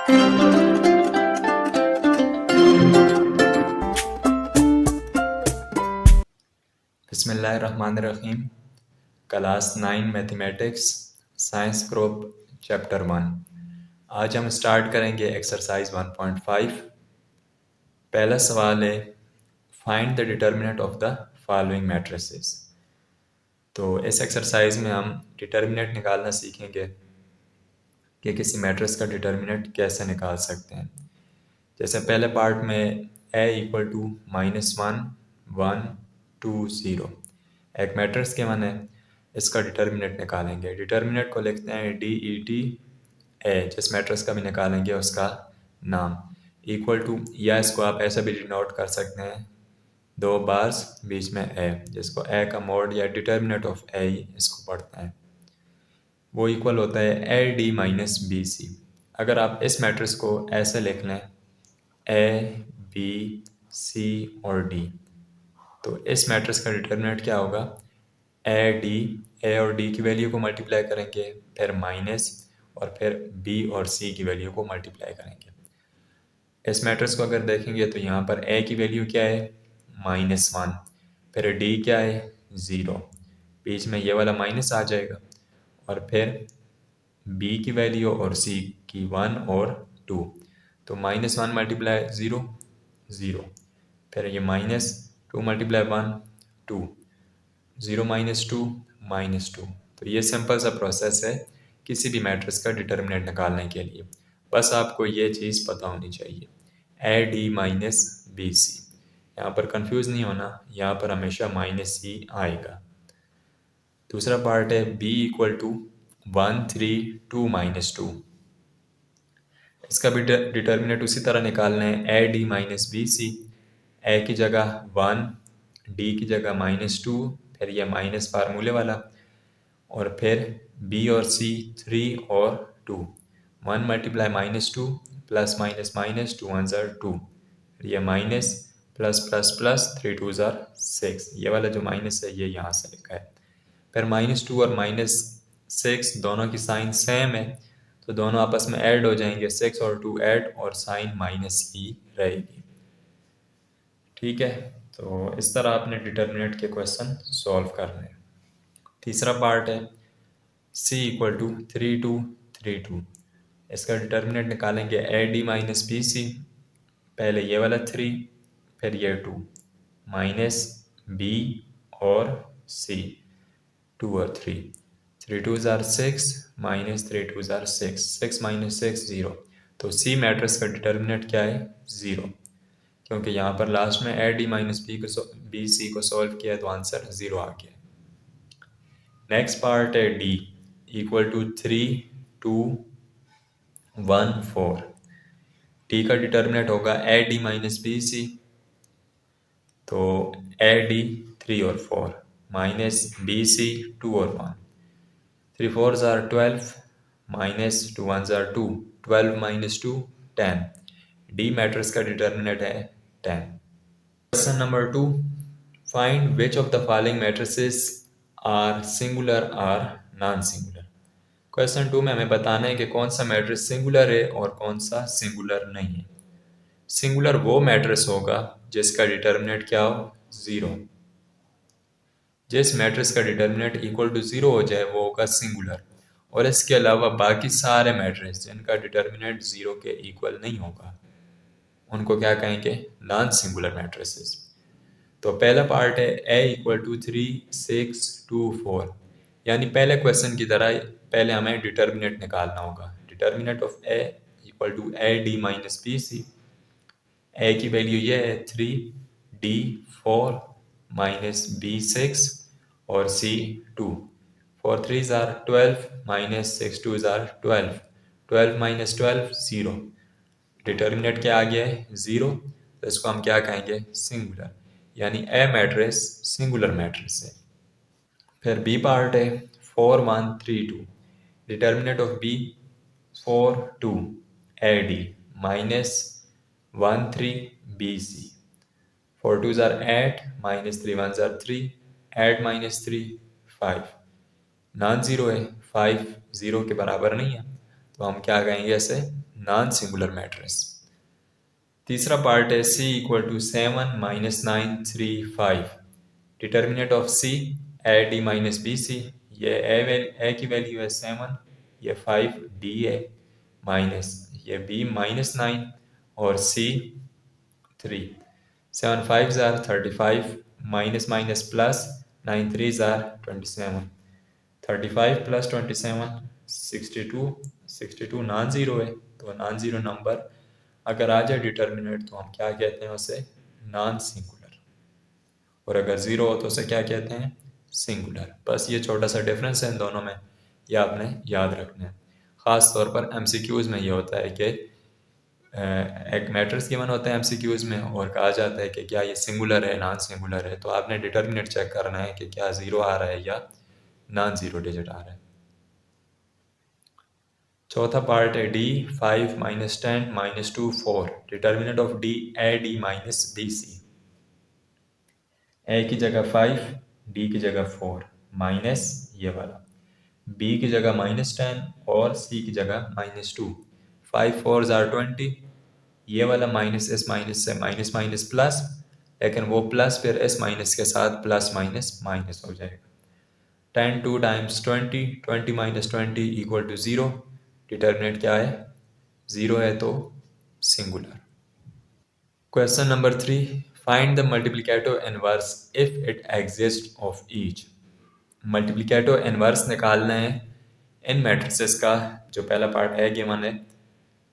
बिस्मिल्लाहिर्रहमानिर्रहीम। Class 9 mathematics science group chapter 1। आज हम स्टार्ट करेंगे एक्सरसाइज 1.5। पहला सवाल है, find the determinant of the following matrices. तो इस एक्सरसाइज में हम डिटर्मिनेंट निकालना सीखेंगे कि किसी मैट्रिक्स का डिटर्मिनेंट कैसे निकाल सकते हैं। जैसे पहले पार्ट में a इक्वल टू -1 1 2 0 एक मैट्रिक्स के वन है, इसका डिटर्मिनेंट निकालेंगे। डिटर्मिनेंट को लिखते हैं DET a, जिस मैट्रिक्स का भी निकालेंगे उसका नाम इक्वल टू, या इसको आप ऐसा भी डिनोट कर सकते हैं, दो बार्स बीच में a, जिसको a का मोड या डिटर्मिनेंट ऑफ a इसको पढ़ते हैं, वो इक्वल होता है AD माइनस BC। अगर आप इस मैट्रिक्स को ऐसे लिख लें A B C और D, तो इस मैट्रिक्स का डिटर्मिनेंट क्या होगा, A और D की वैल्यू को मल्टीप्लाई करेंगे, फिर माइनस, और फिर B और C की वैल्यू को मल्टीप्लाई करेंगे। इस मैट्रिक्स को अगर देखेंगे तो यहाँ पर A की वैल्यू क्या है, -1, फिर D क्या है, 0, बीच में ये वाला माइनस आ जाएगा, और फिर B की वैल्यू और C की 1 और 2, तो -1 मल्टीप्लाई 0 0, फिर ये -2 मल्टीप्लाई 1 2, 0 माइनस 2 -2। तो ये सिंपल सा प्रोसेस है किसी भी मैट्रिक्स का डिटर्मिनेंट निकालने के लिए। बस आपको ये चीज़ पता होनी चाहिए, AD माइनस BC। यहाँ पर कंफ्यूज नहीं होना, यहाँ पर हमेशा -C आएगा। दूसरा पार्ट है B इक्वल टू 1 3 2 -2। इसका भी डिटर्मिनेंट उसी तरह निकालना है, AD माइनस BC। A की जगह 1, D की जगह -2, फिर यह माइनस फार्मूले वाला, और फिर B और C 3 और 2, 1 मल्टीप्लाई -2 प्लस माइनस माइनस 2 1 ज़ार 2, फिर यह माइनस प्लस प्लस प्लस 3 2 ज़ार 6, ये वाला जो माइनस है ये यहाँ से लिखा है। फिर -2 और -6 दोनों की साइन सेम है, तो दोनों आपस में ऐड हो जाएंगे, 6 और 2 ऐड, और साइन माइनस ही रहेगी। ठीक है, तो इस तरह आपने डिटर्मिनेंट के क्वेश्चन सॉल्व करने हैं। तीसरा पार्ट है C इक्वल टू 3 2 3 2। इसका डिटर्मिनेंट निकालेंगे AD माइनस BC। पहले ये वाला 3, फिर ये 2, माइनस B और C, 2 और 3, 3 2 ज़ार 6 माइनस 3 2 ज़ार 6, 6 माइनस 6 0। तो C मैट्रिक्स का डिटर्मिनेंट क्या है, 0, क्योंकि यहाँ पर लास्ट में AD माइनस BC को सॉल्व किया तो आंसर 0 आ गया। नेक्स्ट पार्ट है D इक्वल टू 3 2 1 4। D का डिटर्मिनेंट होगा AD माइनस BC, तो AD 3 और 4 माइनस BC 2 और 1, 3 4 ज़ार 12 माइनस 2 1 ज़ार 2, 12 माइनस 2 10। D मैट्रिक्स का डिटर्मिनेंट है 10। Question number 2, find which of the following matrices are singular or non singular. Question 2 में हमें बताना है कि कौन सा मैट्रिक्स सिंगुलर है और कौन सा सिंगुलर नहीं है। सिंगुलर वो मैट्रिक्स होगा जिसका डिटर्मिनेंट क्या हो, 0। जिस मैट्रिक्स का डिटर्मिनेंट इक्वल टू 0 हो जाए वो होगा सिंगुलर, और इसके अलावा बाकी सारे मैट्रिक्स जिनका डिटर्मिनेंट 0 के इक्वल नहीं होगा उनको क्या कहेंगे, नॉन सिंगुलर मैट्रिसेस। तो पहला पार्ट है A इक्वल टू 3 6 2 4, यानी पहले क्वेश्चन की तरह पहले हमें डिटर्मिनेंट निकालना होगा। Determinant of A equal to AD minus BC। A की वैल्यू ये है 3, D 4, माइनस B 6 और C 2, 4 3 ज़ार 12 माइनस 6 2 ज़ार 12, 12 माइनस 12 0। डिटर्मिनेंट क्या आ गया है, 0, तो इसको हम क्या कहेंगे, सिंगुलर, यानी A मैट्रिक्स सिंगुलर मैट्रिक्स है। फिर B पार्ट है 4 1 3 2। Determinant of B 4 2 AD minus 1 3 BC, 4 2 ज़ार 8 माइनस 3 1 ज़ार 3, 8 माइनस 3 5, नॉन ज़ीरो है, 5 0 के बराबर नहीं है, तो हम क्या कहेंगे इसे, नॉन सिंगुलर मैट्रिक्स। तीसरा पार्ट है C equal to 7 minus 9 3 5। Determinant of C A D minus B C. ये ए की वैल्यू है 7, ये 5 डी है माइनस ये बी माइनस 9 और C 3। 7 5 ज़ार 35 माइनस माइनस प्लस 9 3 ज़ार 27। 35 प्लस 27 62। 62 नॉन ज़ीरो है, तो नॉन ज़ीरो नंबर अगर आ जाए डिटर्मिनेंट तो हम क्या कहते हैं उसे, नॉन सिंगुलर। और अगर ज़ीरो हो तो उसे क्या कहते हैं, सिंगुलर। बस ये छोटा सा डिफरेंस है इन दोनों में, ये आपने याद रखना है। ख़ास तौर पर एमसीक्यूज़ में ये होता है कि एक मैट्रिक्स गिवन होता है एमसीक्यूज़ में और कहा जाता है कि क्या ये सिंगुलर है नॉन सिंगुलर है, तो आपने डिटर्मिनेंट चेक करना है कि क्या ज़ीरो आ रहा है या नॉन ज़ीरो डिजिट आ रहा है। चौथा पार्ट है D 5 minus 10 minus 2 4। Determinant of D A D minus B C. A की जगह 5, डी की जगह 4 माइनस ये वाला, बी की जगह माइनस 10 और सी की जगह माइनस 2। 5 4 ज़ार 20, ये वाला माइनस एस माइनस से माइनस माइनस प्लस, लेकिन वो प्लस फिर एस माइनस के साथ प्लस माइनस माइनस हो जाएगा। 10 2 times 20, 20 minus 20 equal to 0। Determinant क्या है, 0 है तो singular. Question number 3, find the multiplicative inverse if it exist of each. Multiplicative inverse निकालना है इन मैट्रिसेस का, जो पहला पार्ट है गिवन है,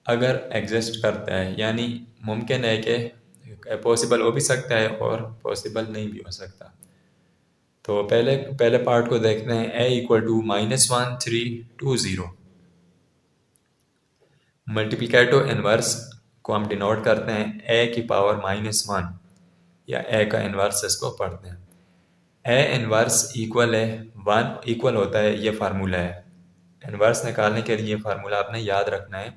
अगर एग्जिस्ट करता है, यानी मुमकिन है कि पॉसिबल हो भी सकता है और पॉसिबल नहीं भी हो सकता। तो पहले पहले पार्ट को देखते हैं, ए इक्वल टू -1 3 2 0। मल्टीप्लिकेटिव इनवर्स को हम डिनोट करते हैं ए की पावर -1, या ए का इनवर्स इसको पढ़ते हैं। ए इनवर्स इक्वल है 1, इक्वल होता है, ये फार्मूला है। इनवर्स निकालने के लिए फार्मूला आपने याद रखना है।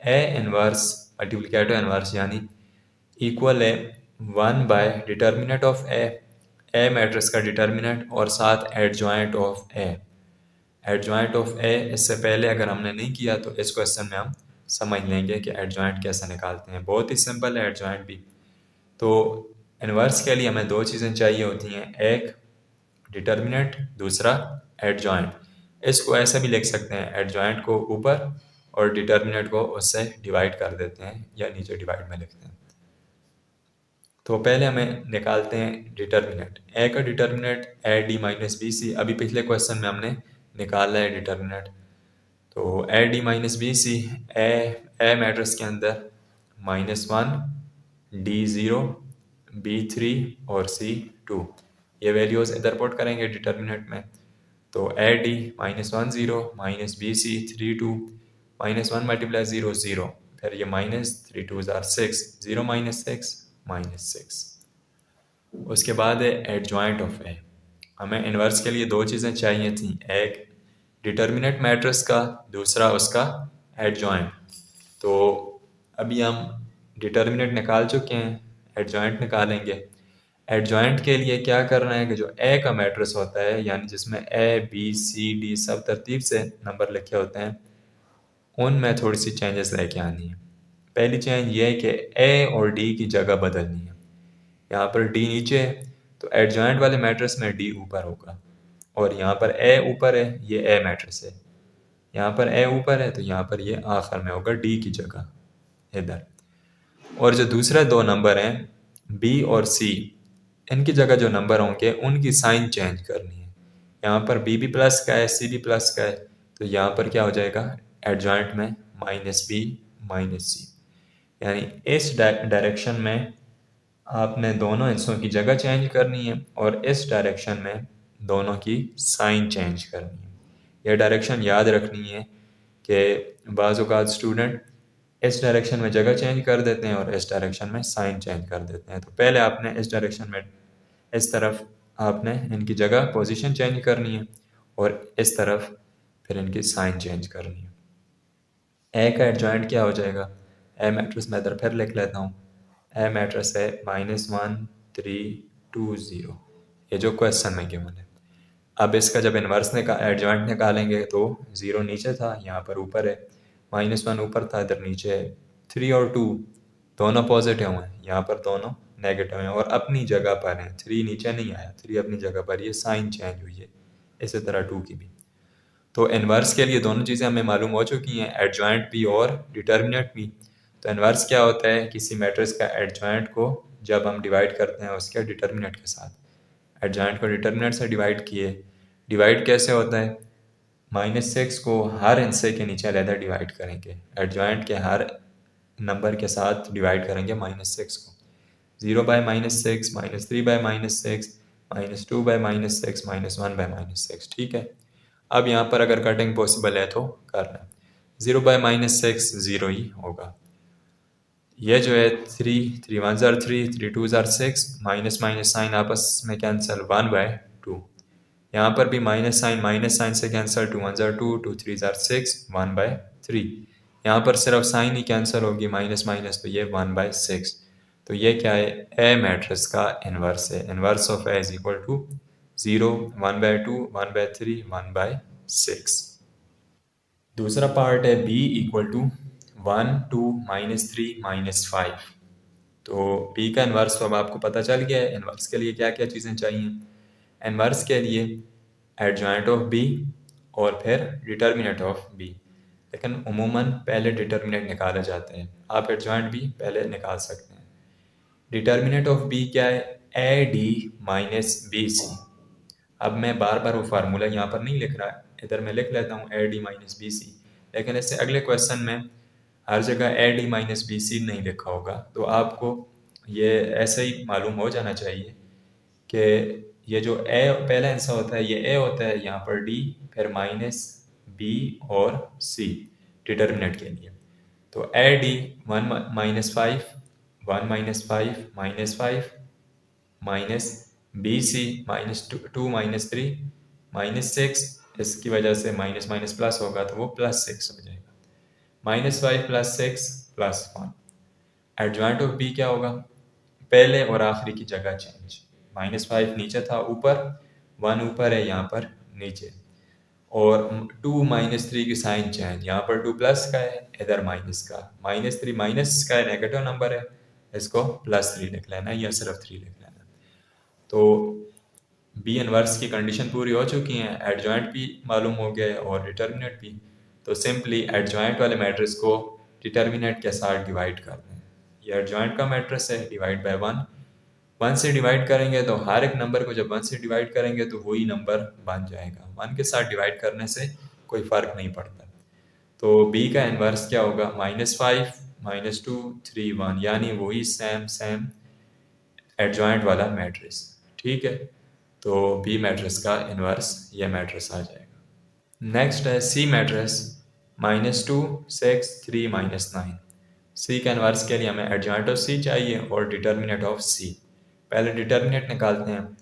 ए इनवर्स मल्टीप्लिकेटिव इनवर्स यानी इक्वल है 1 by determinant of A matrix का डिटर्मिनेंट और साथ adjoint of A. Adjoint of A इससे पहले अगर हमने नहीं किया तो इस क्वेश्चन में हम समझ लेंगे कि एडजॉइंट कैसे निकालते हैं। बहुत ही सिंपल है एडजॉइंट भी। तो इनवर्स के लिए हमें दो चीज़ें चाहिए होती हैं, एक डिटर्मिनेंट, दूसरा एडजॉइंट। इसको ऐसे भी लिख सकते हैं, एडजॉइंट को ऊपर और डिटर्मिनेंट को उससे डिवाइड कर देते हैं या नीचे डिवाइड में लिखते हैं। तो पहले हमें निकालते हैं डिटर्मिनेंट। ए का determinant A D minus B C, अभी पिछले क्वेश्चन में हमने निकाला है डिटर्मिनेंट। तो A D minus B C, A matrix के अंदर -1 डी 0 बी 3 और सी 2, ये वैल्यूज़ इधर पुट करेंगे डिटर्मिनेंट में। तो A D -1 0 minus B C 3 2, -1 multiply 0 0, फिर ये -3 2 ज़ार 6, 0 माइनस 6 -6। उसके बाद है एडजॉइंट ऑफ ए। हमें इन्वर्स के लिए दो चीज़ें चाहिए थी, एक डिटर्मिनेंट मैट्रिक्स का, दूसरा उसका एडजॉइंट। तो अभी हम डिटर्मिनेंट निकाल चुके हैं, एडजॉइंट निकालेंगे। एडजॉइंट के लिए क्या करना है कि जो ए का मैट्रिक्स होता है, यानी जिसमें ए बी सी डी सब तरतीब से नंबर लिखे होते हैं, उनमें थोड़ी सी चेंजेस लेके आनी है। पहली चेंज ये है कि ए और डी की जगह बदलनी है। यहाँ पर डी नीचे है तो एडजॉइंट वाले मैट्रिक्स में डी ऊपर होगा, और यहाँ पर ए ऊपर है, ये ए मैट्रिक्स है। यहाँ पर ए ऊपर है तो यहाँ पर ये आखिर में होगा डी की जगह इधर। और जो दूसरे दो नंबर हैं बी और सी, इनकी जगह जो नंबर होंगे उनकी साइन चेंज करनी है। यहाँ पर बी भी प्लस का है, सी भी प्लस का है, तो यहाँ पर क्या हो जाएगा एडजॉइंट में -b -c, यानी इस डायरेक्शन में आपने दोनों हिस्सों की जगह चेंज करनी है और इस डायरेक्शन में दोनों की साइन चेंज करनी है। यह डायरेक्शन याद रखनी है कि बाज़ औक़ात स्टूडेंट इस डायरेक्शन में जगह चेंज कर देते हैं और इस डायरेक्शन में साइन चेंज कर देते हैं। तो पहले आपने इस डायरेक्शन में इस तरफ आपने इनकी जगह पोजीशन चेंज करनी है और इस तरफ फिर इनकी साइन चेंज करनी है। ए का एडजॉइंट क्या हो जाएगा, ए मैट्रिक्स मैं इधर फिर लिख लेता हूँ। ए मैट्रिक्स है -1 3 2 0, ये जो क्वेश्चन में गिवन है। अब इसका जब इन्वर्स एडजॉइंट निकालेंगे तो 0 नीचे था, यहाँ पर ऊपर है, -1 ऊपर था, इधर नीचे है। 3 और 2 दोनों पॉजिटिव हैं, यहाँ पर दोनों नेगेटिव हैं और अपनी जगह पर हैं। 3 नीचे नहीं आया, 3 अपनी जगह पर, ये साइन चेंज हुई है। इसी तरह 2 की भी। तो इन्वर्स के लिए दोनों चीज़ें हमें मालूम हो चुकी हैं, एडजॉइंट भी और डिटर्मिनेंट भी। तो इन्वर्स क्या होता है, किसी मैट्रिक्स का एडजॉइंट को जब हम डिवाइड करते हैं उसके डिटर्मिनेंट के साथ। एडजॉइंट को डिटर्मिनेंट से डिवाइड किए, डिवाइड कैसे होता है, -6 को हर हिस्से के नीचे अलहदा डिवाइड करेंगे, एडजॉइंट के हर नंबर के साथ डिवाइड करेंगे -6 को। 0/-6, -3/-6, -2/-6, -1/-6, ठीक है। अब यहाँ पर अगर कटिंग पॉसिबल है तो कर लें। 0/-6 0 ही होगा। ये जो है 3 1 ज़ार 3, 3 2 ज़ार 6, माइनस माइनस साइन आपस में कैंसिल, 1/2। यहाँ पर भी माइनस साइन से कैंसिल, 2 1 ज़ार 2, 2 3 ज़ार 6, 1/3। यहाँ पर सिर्फ साइन ही कैंसिल होगी, माइनस माइनस, तो ये 1/6। तो ये क्या है, ए मैट्रिक्स का इन्वर्स है। Inverse of A is equal to 0, 1/2, 1/3, 1/6। दूसरा पार्ट है बी इक्वल टू 1 2 -3 -5। तो बी का इन्वर्स तो अब आपको पता चल गया है। इन्वर्स के लिए क्या क्या चीज़ें चाहिए। इन्वर्स के लिए एडजॉइंट ऑफ बी और फिर डिटर्मिनेंट ऑफ बी, लेकिन उमूमन पहले डिटर्मिनेंट निकाले जाते हैं। आप एडजॉइंट भी पहले निकाल सकते हैं। डिटर्मिनेंट ऑफ बी क्या है, A D minus B C. अब मैं बार बार वो फार्मूला यहाँ पर नहीं लिख रहा, इधर मैं लिख लेता हूँ A D minus B C, लेकिन इससे अगले क्वेश्चन में हर जगह A D minus B C नहीं लिखा होगा। तो आपको ये ऐसे ही मालूम हो जाना चाहिए कि ये जो ए पहला आंसर होता है ये ए होता है, यहाँ पर डी, फिर माइनस बी और सी डिटर्मिनेंट के लिए। तो A D 1 -5, 1 -5 -5 minus B C -2 -3 -6, इसकी वजह से माइनस माइनस प्लस होगा तो वो +6 हो जाएगा। -5 +6 +1। एडजॉइंट ऑफ बी क्या होगा, पहले और आखिरी की जगह चेंज। -5 नीचे था, ऊपर 1 ऊपर है, यहाँ पर नीचे। और 2 -3 की साइन चेंज, यहाँ पर 2 प्लस का है, इधर माइनस का। -3 माइनस का है, नेगेटिव नंबर है, इसको +3 लिख लेना या सिर्फ 3 लिख लेना। तो बी इनवर्स की कंडीशन पूरी हो चुकी है, एडजॉइंट भी मालूम हो गया है और डिटर्मिनेंट भी। तो सिंपली एडजॉइंट वाले मैट्रिक्स को डिटर्मिनेंट के साथ डिवाइड कर दें। ये एडजॉइंट का मैट्रिक्स है, डिवाइड बाय 1 से डिवाइड करेंगे तो हर एक नंबर को जब 1 से डिवाइड करेंगे तो वही नंबर बन जाएगा। 1 के साथ डिवाइड करने से कोई फ़र्क नहीं पड़ता। तो बी का इनवर्स क्या होगा, -5 -2 3 1, यानी वही सेम एडजॉइंट वाला मैट्रिक्स, ठीक है। तो बी मैट्रिक्स का इनवर्स ये मैट्रिक्स आ जाएगा। नेक्स्ट है सी मैट्रिक्स, -2 6 3 -9। सी का इनवर्स के लिए हमें एडजॉइंट ऑफ सी चाहिए और डिटर्मिनेंट ऑफ सी। पहले डिटर्मिनेंट निकालते हैं।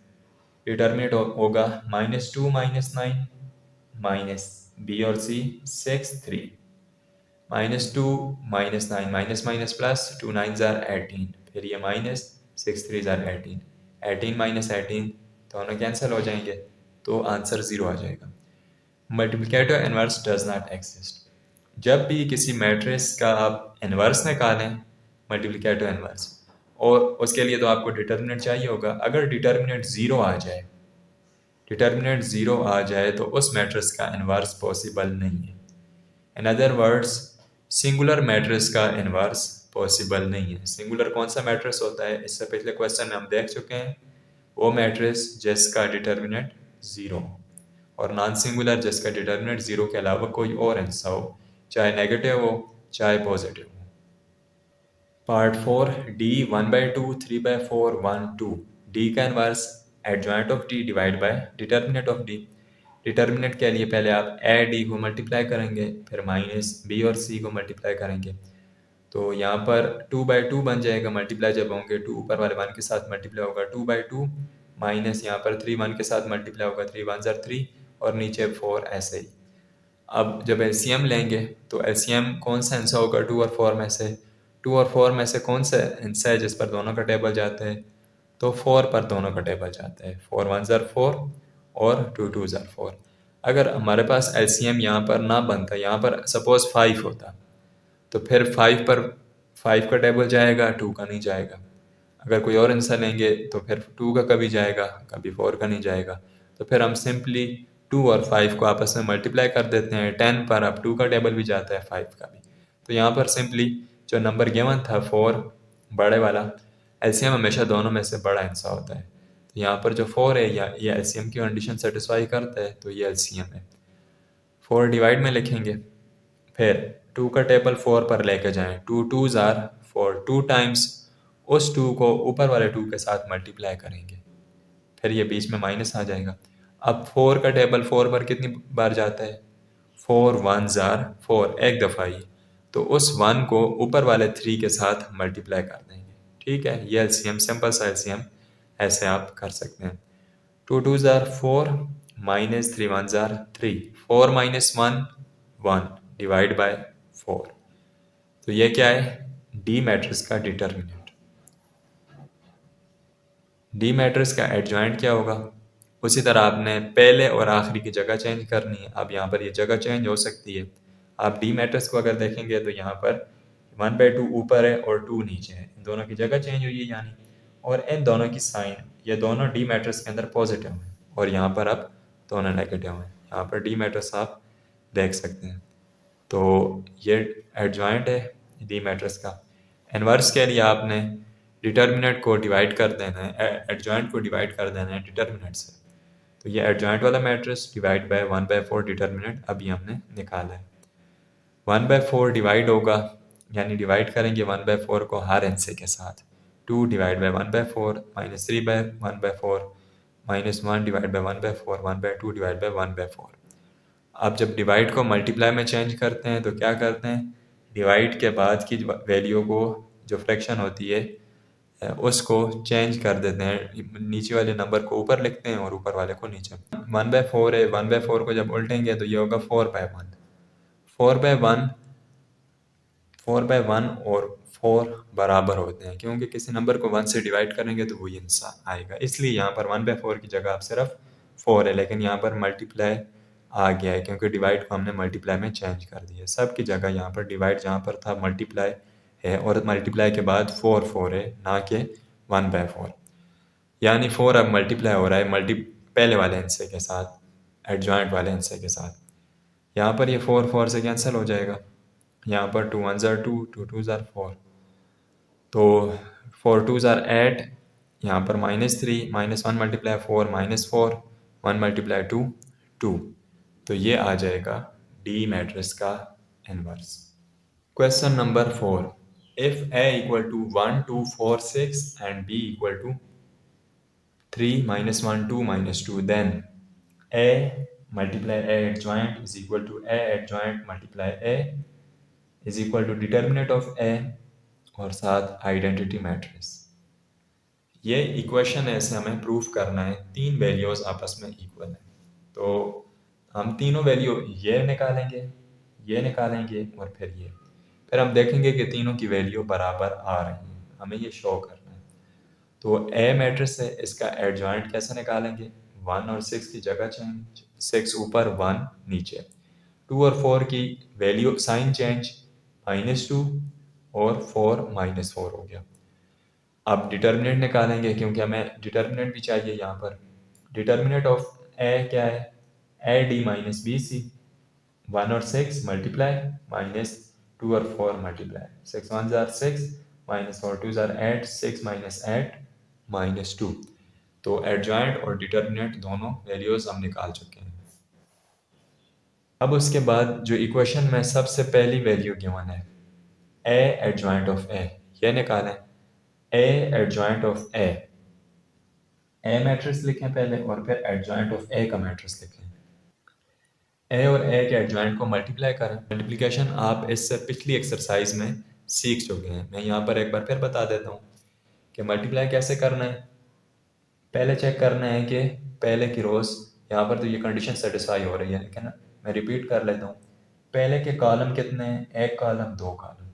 डिटर्मिनेंट होगा -2 -9 माइनस बी और सी 6 3, -2 -9 माइनस माइनस प्लस, 2 9 ज़ार 18, फिर ये माइनस 6 3 ज़ार 18, 18 -18 दोनों कैंसिल हो जाएंगे, तो आंसर 0 आ जाएगा। Multiplicative inverse does not exist. जब भी किसी मैट्रिक्स का आप इनवर्स निकालें, मल्टीप्लिकेटिव इनवर्स, और उसके लिए तो आपको डिटर्मिनेंट चाहिए होगा। अगर डिटर्मिनेंट ज़ीरो आ जाए तो उस मैट्रिक्स का इनवर्स पॉसिबल नहीं है। In other words, singular matrix का इनवर्स पॉसिबल नहीं है। सिंगुलर कौन सा मैट्रिक्स होता है, इससे पिछले क्वेश्चन में हम देख चुके हैं। वो मैट्रिक्स जिसका डिटर्मिनेंट 0 हो, और नॉन सिंगुलर जिसका डिटर्मिनेंट 0 के अलावा कोई और आंसर हो, चाहे नेगेटिव हो चाहे पॉजिटिव हो। Part 4 D 1/2 3/4 1 2। डी का inverse adjoint of D divide by determinant of D. Determinant के लिए पहले आप ए डी को मल्टीप्लाई करेंगे, फिर माइनस बी और सी को मल्टीप्लाई करेंगे। तो यहाँ पर 2/2 बन जाएगा, मल्टीप्लाई जब होंगे 2 ऊपर वाले 1 के साथ मल्टीप्लाई होगा 2/2, माइनस यहाँ पर 3 1 के साथ मल्टीप्लाई होगा 3 1 ज़ार 3, और नीचे 4 ऐसे ही। अब जब एलसीएम लेंगे तो एलसीएम कौन सा आंसर होगा 2 और 4 में से, 2 और 4 में से कौन सा आंसर है जिस पर दोनों का टेबल जाते हैं, तो 4 पर दोनों का टेबल जाता है। 4 1 ज़ार 4 और 2 2 ज़ार 4। अगर हमारे पास एलसीएम यहाँ पर ना बनता, यहाँ पर सपोज 5 होता, तो फिर 5 पर 5 का टेबल जाएगा, 2 का नहीं जाएगा। अगर कोई और आंसर लेंगे तो फिर 2 का कभी जाएगा, कभी 4 का नहीं जाएगा। तो फिर हम सिंपली 2 और 5 को आपस में मल्टीप्लाई कर देते हैं। 10 पर अब 2 का टेबल भी जाता है, 5 का भी। तो यहाँ पर सिंपली जो नंबर गिवन था 4 बड़े वाला, एलसीएम हमेशा दोनों में से बड़ा आंसर होता है। तो यहाँ पर जो 4 है या ये एलसीएम की कंडीशन सेटिस्फाई करता है, तो ये एलसीएम है। 4 डिवाइड में लिखेंगे, फिर 2 का टेबल 4 पर लेके जाएं। 2 2s आर 4, 2 टाइम्स उस 2 को ऊपर वाले 2 के साथ मल्टीप्लाई करेंगे, फिर ये बीच में माइनस आ जाएगा। अब 4 का टेबल 4 पर कितनी बार जाता है? 4 1s आर 4, एक दफ़ा ही। तो उस 1 को ऊपर वाले 3 के साथ मल्टीप्लाई कर देंगे। ठीक है, ये एलसीएम, सिंपल सा एलसीएम ऐसे आप कर सकते हैं। 2 2s are 4 minus 3 1s are 3, 4 minus 1 1 divide by 4। तो ये क्या है? डी मैट्रिक्स का डिटर्मिनेंट। डी मैट्रिक्स का एडजॉइंट क्या होगा? उसी तरह आपने पहले और आखिरी की जगह चेंज करनी है। अब यहाँ पर ये जगह चेंज हो सकती है। आप डी मैट्रिक्स को अगर देखेंगे तो यहाँ पर 1/2 ऊपर है और 2 नीचे है, इन दोनों की जगह चेंज हुई है यानी, और इन दोनों की साइन, ये दोनों डी मैट्रिक्स के अंदर पॉजिटिव हैं और यहाँ पर अब दोनों नेगेटिव हैं। यहाँ पर डी मैट्रिक्स आप देख सकते हैं। तो ये एडजॉइंट है डी मैट्रिक्स का। इन्वर्स के लिए आपने डिटर्मिनेंट को डिवाइड कर देना है, एडजॉइंट को डिवाइड कर देना है डिटर्मिनेंट से। तो ये एडजॉइंट वाला मैट्रिक्स डिवाइड बाय 1/4 डिटर्मिनेंट अभी हमने निकाला है। 1/4 डिवाइड होगा, यानी डिवाइड करेंगे 1/4 को हर हिस्से के साथ। 2 divide by 1/4 minus 3 by 1/4 minus 1 divide by 1/4 1/2 divide by 1/4। अब जब डिवाइड को मल्टीप्लाई में चेंज करते हैं तो क्या करते हैं? डिवाइड के बाद की वैल्यू को, जो फ्रैक्शन होती है, उसको चेंज कर देते हैं। नीचे वाले नंबर को ऊपर लिखते हैं और ऊपर वाले को नीचे। 1/4 है, 1/4 को जब उल्टेंगे तो ये होगा 4/1। 4/1, 4/1 और 4 बराबर होते हैं, क्योंकि किसी नंबर को 1 से डिवाइड करेंगे तो वही आंसर आएगा। इसलिए यहाँ पर 1/4 की जगह आप सिर्फ 4 है, लेकिन यहाँ पर मल्टीप्लाई आ गया है क्योंकि डिवाइड को हमने मल्टीप्लाई में चेंज कर दिया। सब की जगह यहाँ पर डिवाइड जहाँ पर था मल्टीप्लाई है, और मल्टीप्लाई के बाद 4 4 है, ना कि 1/4। यानी 4 अब मल्टीप्लाई हो रहा है पहले वाले हिस्से के साथ, एडजॉइंट वाले हिस्से के साथ। यहाँ पर ये 4 4 से कैंसिल हो जाएगा। यहाँ पर 2 1s आर 2, 2 2s आर 4, तो 4 2s आर 8। यहाँ पर -3, -1 मल्टीप्लाई 4 -4, 1 मल्टीप्लाई 2 2। तो ये आ जाएगा डी मैट्रिक्स का inverse. Question number 4, if a equal to 1 2 4 6 and b equal to 3 -1 2 -2, then a multiply a adjoint is equal to a adjoint multiply a is equal to determinant of a और साथ identity matrix. ये equation ऐसे हमें proof करना है, तीन values आपस में इक्वल है। तो हम तीनों वैल्यू ये निकालेंगे, ये निकालेंगे और फिर हम देखेंगे कि तीनों की वैल्यू बराबर आ रही है, हमें ये शो करना है। तो ए मैट्रिक्स है, इसका एडजॉइंट कैसे निकालेंगे? 1 और 6 की जगह चेंज, 6 ऊपर 1 नीचे। 2 और 4 की वैल्यू साइन चेंज, -2 और 4 -4 हो गया। अब डिटर्मिनेंट निकालेंगे क्योंकि हमें डिटर्मिनेंट भी चाहिए यहाँ पर। डिटर्मिनेंट ऑफ ए क्या है? A D minus B C. 1 और 6 मल्टीप्लाई, -2 और 4 multiply, 6 1s are 6 -4 2s are 8, 6 -8 -2। तो एडजॉइंट और डिटर्मिनेंट दोनों वैल्यूज हम निकाल चुके हैं। अब उसके बाद जो इक्वेशन में सबसे पहली वैल्यू गिवन है, ए एडजॉइंट ऑफ ए, ये निकालें। ए एडजॉइंट ऑफ ए मैट्रिक्स लिखें पहले और फिर एडजॉइंट ऑफ ए का मैट्रिक्स लिखें। ए और ए के एडजॉइंट को मल्टीप्लाई करें। मल्टीप्लिकेशन आप इससे पिछली एक्सरसाइज में सीख चुके हैं, मैं यहाँ पर एक बार फिर बता देता हूँ कि मल्टीप्लाई कैसे करना है। पहले चेक करना है कि पहले की रोज, यहाँ पर तो ये कंडीशन सेटिस्फाई हो रही है, लेकिन मैं रिपीट कर लेता हूँ। पहले के कॉलम कितने हैं? एक कॉलम, दो कॉलम।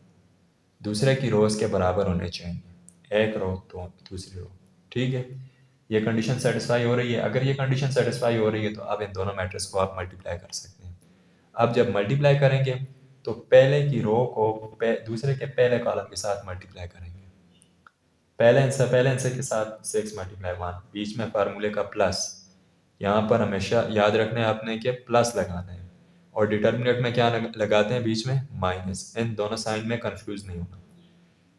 दूसरे की रोज के बराबर होने चाहिए, एक रो तो दूसरी रो। ठीक है, ये कंडीशन सेटिस्फाई हो रही है। अगर ये कंडीशन सेटिस्फाई हो रही है तो अब इन दोनों मैट्रिक्स को आप मल्टीप्लाई कर सकते हैं। अब जब मल्टीप्लाई करेंगे तो पहले की रो को दूसरे के पहले कॉलम के साथ मल्टीप्लाई करेंगे। पहले आंसर के साथ 6 मल्टीप्लाई 1, बीच में फार्मूले का प्लस। यहाँ पर हमेशा याद रखना है आपने कि प्लस लगाना है, और डिटर्मिनेंट में क्या लगाते हैं, बीच में माइनस। इन दोनों साइन में कंफ्यूज नहीं होना।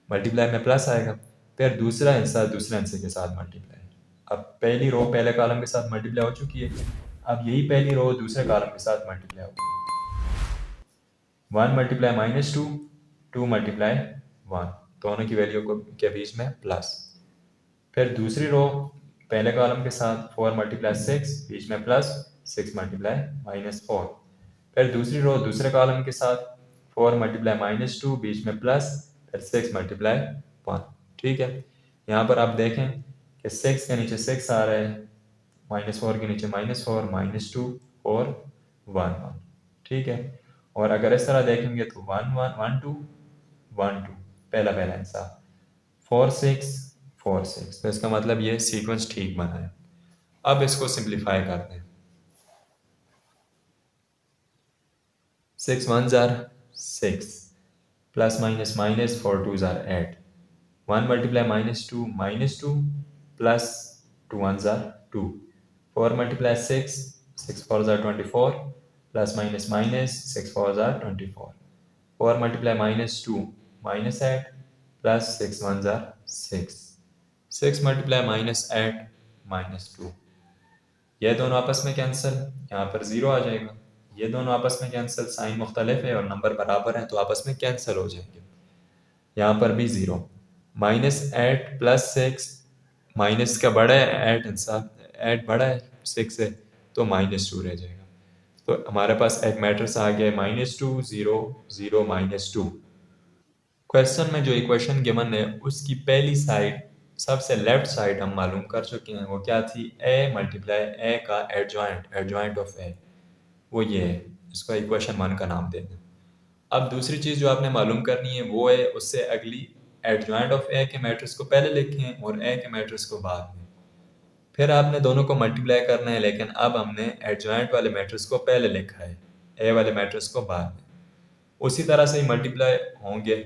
मल्टीप्लाई में प्लस आएगा, फिर दूसरा आंसर दूसरे आंसर के साथ मल्टीप्लाई। अब पहली रो पहले कॉलम के साथ मल्टीप्लाई हो चुकी है, अब यही पहली रो दूसरे कॉलम के साथ मल्टीप्लाई होगी। 1 मल्टीप्लाई -2, 2 मल्टीप्लाई 1, दोनों की वैल्यू को के बीच में प्लस। फिर दूसरी रो पहले कॉलम के साथ 4 मल्टीप्लाई 6, बीच में प्लस, 6 मल्टीप्लाई -4। फिर दूसरी रो दूसरे कॉलम के साथ 4 मल्टीप्लाई -2, बीच में प्लस, फिर 6 मल्टीप्लाई 1। ठीक है, यहाँ पर आप देखें कि 6 के नीचे 6 आ रहा है, -4 के नीचे -4, -2 और 1 1। ठीक है, और अगर इस तरह देखेंगे तो 1 1 1 2 1 2, पहला पहला आंसर 4 6 4 6। तो इसका मतलब ये सीक्वेंस ठीक बना है। अब इसको सिंप्लीफाई करते हैं। 6 1s are 6, plus minus minus 4 2s are 8। 1 multiply -2 plus 2 1s are 2। 4 multiply 6, 6 4s are 24, plus minus minus 6 4s are 24। 4 multiply -2 -8, plus 6 1s are 6। 6 multiply -8 -2, ये दोनों आपस में कैंसिल, यहाँ पर 0 आ जाएगा। ये दोनों आपस में कैंसिल, साइन मुख्तलिफ है और नंबर बराबर हैं तो आपस में कैंसिल हो जाएंगे। यहाँ पर भी 0। -8 प्लस 6, माइनस का बड़ा है 8 इंसाफ, 8 बड़ा है 6 से, तो -2 रह जाएगा। तो हमारे पास एक मैट्रिक्स आ गया -2 0 0 -2। क्वेश्चन में जो इक्वेशन गिवन है उसकी पहली साइड, सबसे लेफ्ट साइड हम मालूम कर चुके हैं, वो क्या थी, a मल्टीप्लाई a का एडजॉइंट ऑफ a, वो ये है। इसको इक्वेशन 1 का नाम देते हैं। अब दूसरी चीज़ जो आपने मालूम करनी है वो है उससे अगली, एडजॉइंट ऑफ a के मैट्रिक्स को पहले लिखें और a के मैट्रिक्स को बाद में। फिर आपने दोनों को मल्टीप्लाई करना है, लेकिन अब हमने एडजॉइंट वाले मैट्रिक्स को पहले लिखा है, a वाले मैट्रिक्स को बाद में। उसी तरह से ही मल्टीप्लाई होंगे।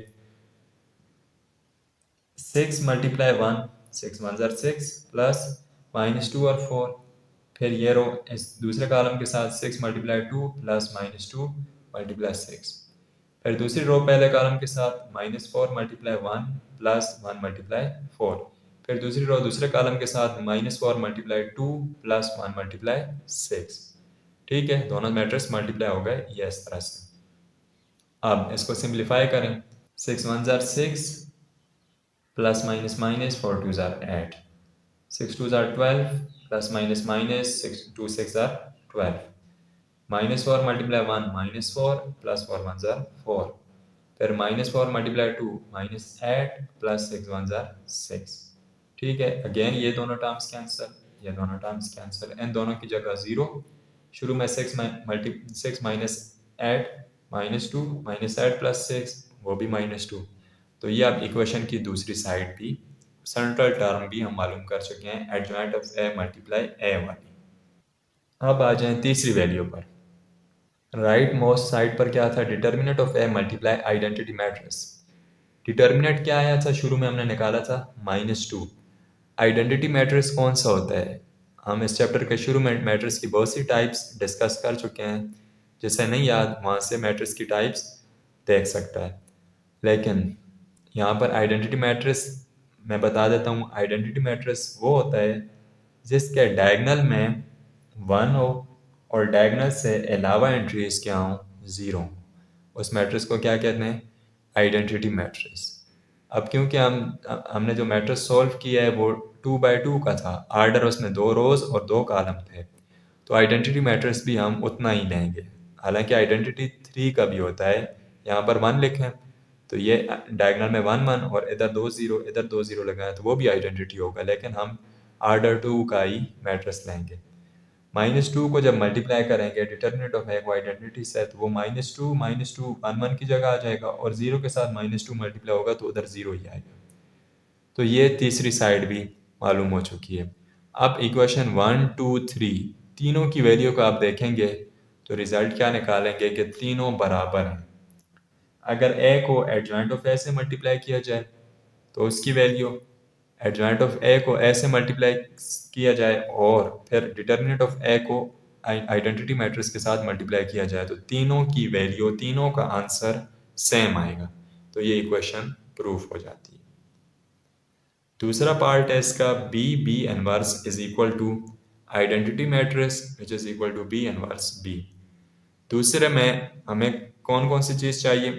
6 मल्टीप्लाई 1, 6 1s are 6, प्लस -2 और 4। फिर ये रो इस दूसरे कॉलम के साथ 6 मल्टीप्लाई 2 प्लस -2 मल्टीप्लाई 6। फिर दूसरी रो पहले कॉलम के साथ -4 मल्टीप्लाई 1 प्लस 1 मल्टीप्लाई 4। फिर दूसरी रो दूसरे कॉलम के साथ -4 मल्टीप्लाई 2 प्लस 1 मल्टीप्लाई 6। ठीक है, दोनों मैट्रिक्स मल्टीप्लाई हो गए ये इस तरह से। अब इसको सिंप्लीफाई करें। 6 1s are 6, plus minus minus 4 2s are 8, 6 2s are 12, plus minus minus 6 2 6 are 12, -4 multiply 1 -4, plus 4 1s are 4। फिर -4 मल्टीप्लाई 2 -8, प्लस 6 1s are 6। ठीक है, अगेन ये दोनों टर्म्स कैंसिल, ये दोनों टर्म्स कैंसिल, इन दोनों की जगह 0। शुरू में 6 माइनस 8 -2 -8 प्लस 6, वो भी -2। तो ये अब इक्वेशन की दूसरी साइड भी, सेंट्रल टर्म भी हम मालूम कर चुके हैं, adjoint of a multiply a वाली। अब आ जाएं तीसरी वैल्यू पर। राइट मोस्ट साइड पर क्या था, determinant of a multiply identity matrix. Determinant क्या आया था, शुरू में हमने निकाला था -2। आइडेंटिटी मैट्रिक्स कौन सा होता है, हम इस चैप्टर के शुरू में मैट्रिक्स की बहुत सी टाइप्स डिस्कस कर चुके हैं। जिसे नहीं याद वहाँ से मैट्रिक्स की टाइप्स देख सकता है। लेकिन यहाँ पर आइडेंटिटी मैट्रिक्स मैं बता देता हूँ। आइडेंटिटी मैट्रिक्स वो होता है जिसके डायगोनल में 1 हो और डायगोनल से अलावा एंट्रीज क्या हो, 0। उस मैट्रिक्स को क्या कहते हैं, आइडेंटिटी मैट्रिक्स। अब क्योंकि हमने जो मैट्रिक्स सॉल्व किया है वो 2 बाई 2 का था, आर्डर उसमें 2 रोज और 2 कॉलम थे, तो आइडेंटिटी मैट्रिक्स भी हम उतना ही लेंगे। हालांकि आइडेंटिटी 3 का भी होता है, यहाँ पर 1 लिखें तो ये डायगोनल में 1 1 और इधर 2 0 इधर 2 0 लगाएं तो वो भी आइडेंटिटी होगा, लेकिन हम आर्डर 2 का ही मैट्रिक्स लेंगे। -2 को जब मल्टीप्लाई करेंगे डिटर्मिनेंट ऑफ एक आइडेंटिटी से, तो वो -2 1 1 की जगह आ जाएगा, और 0 के साथ -2 मल्टीप्लाई होगा तो उधर 0 ही आएगा। तो ये तीसरी साइड भी मालूम हो चुकी है। अब इक्वेशन 1 2 3 तीनों की वैल्यू को आप देखेंगे तो रिजल्ट क्या निकालेंगे कि तीनों बराबर हैं। अगर ए को एडजॉइंट ऑफ ए से मल्टीप्लाई किया जाए तो उसकी वैल्यू एडजॉइंट ऑफ ए को ए से मल्टीप्लाई किया जाए और फिर डिटर्मिनेंट ऑफ ए को आइडेंटिटी मैट्रिक्स के साथ मल्टीप्लाई किया जाए तो तीनों की वैल्यू, तीनों का आंसर सेम आएगा। तो ये इक्वेशन प्रूफ हो जाती है। दूसरा पार्ट है इसका B B inverse is equal to identity matrix which is equal to B inverse B. दूसरे में हमें कौन कौन सी चीज़ चाहिए?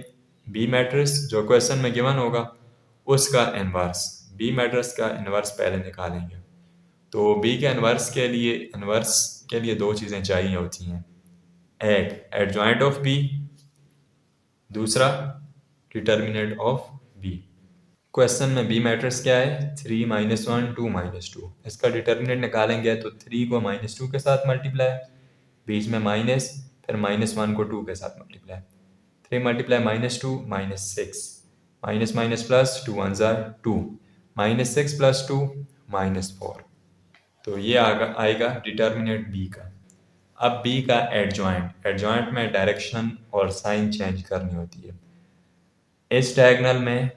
बी मैट्रिक्स जो क्वेश्चन में गिवन होगा उसका इनवर्स, बी मैट्रिक्स का इनवर्स पहले निकालेंगे। तो बी के इनवर्स के लिए दो चीज़ें चाहिए होती हैं, एक एडजॉइंट ऑफ बी, दूसरा डिटर्मिनेंट ऑफ बी। क्वेश्चन में बी मैट्रिक्स क्या है? 3 -1 2 -2। इसका डिटर्मिनेंट निकालेंगे तो 3 को -2 के साथ मल्टीप्लाई, बीच में माइनस, फिर -1 को 2 के साथ multiply, 3 multiply -2 -6, minus minus plus 2 1 ज़ार 2, -6 + 2 -4। तो ये आएगा डिटर्मिनेंट बी का। अब बी का एडजॉइंट में डायरेक्शन और साइन चेंज करनी होती है। इस डायगोनल में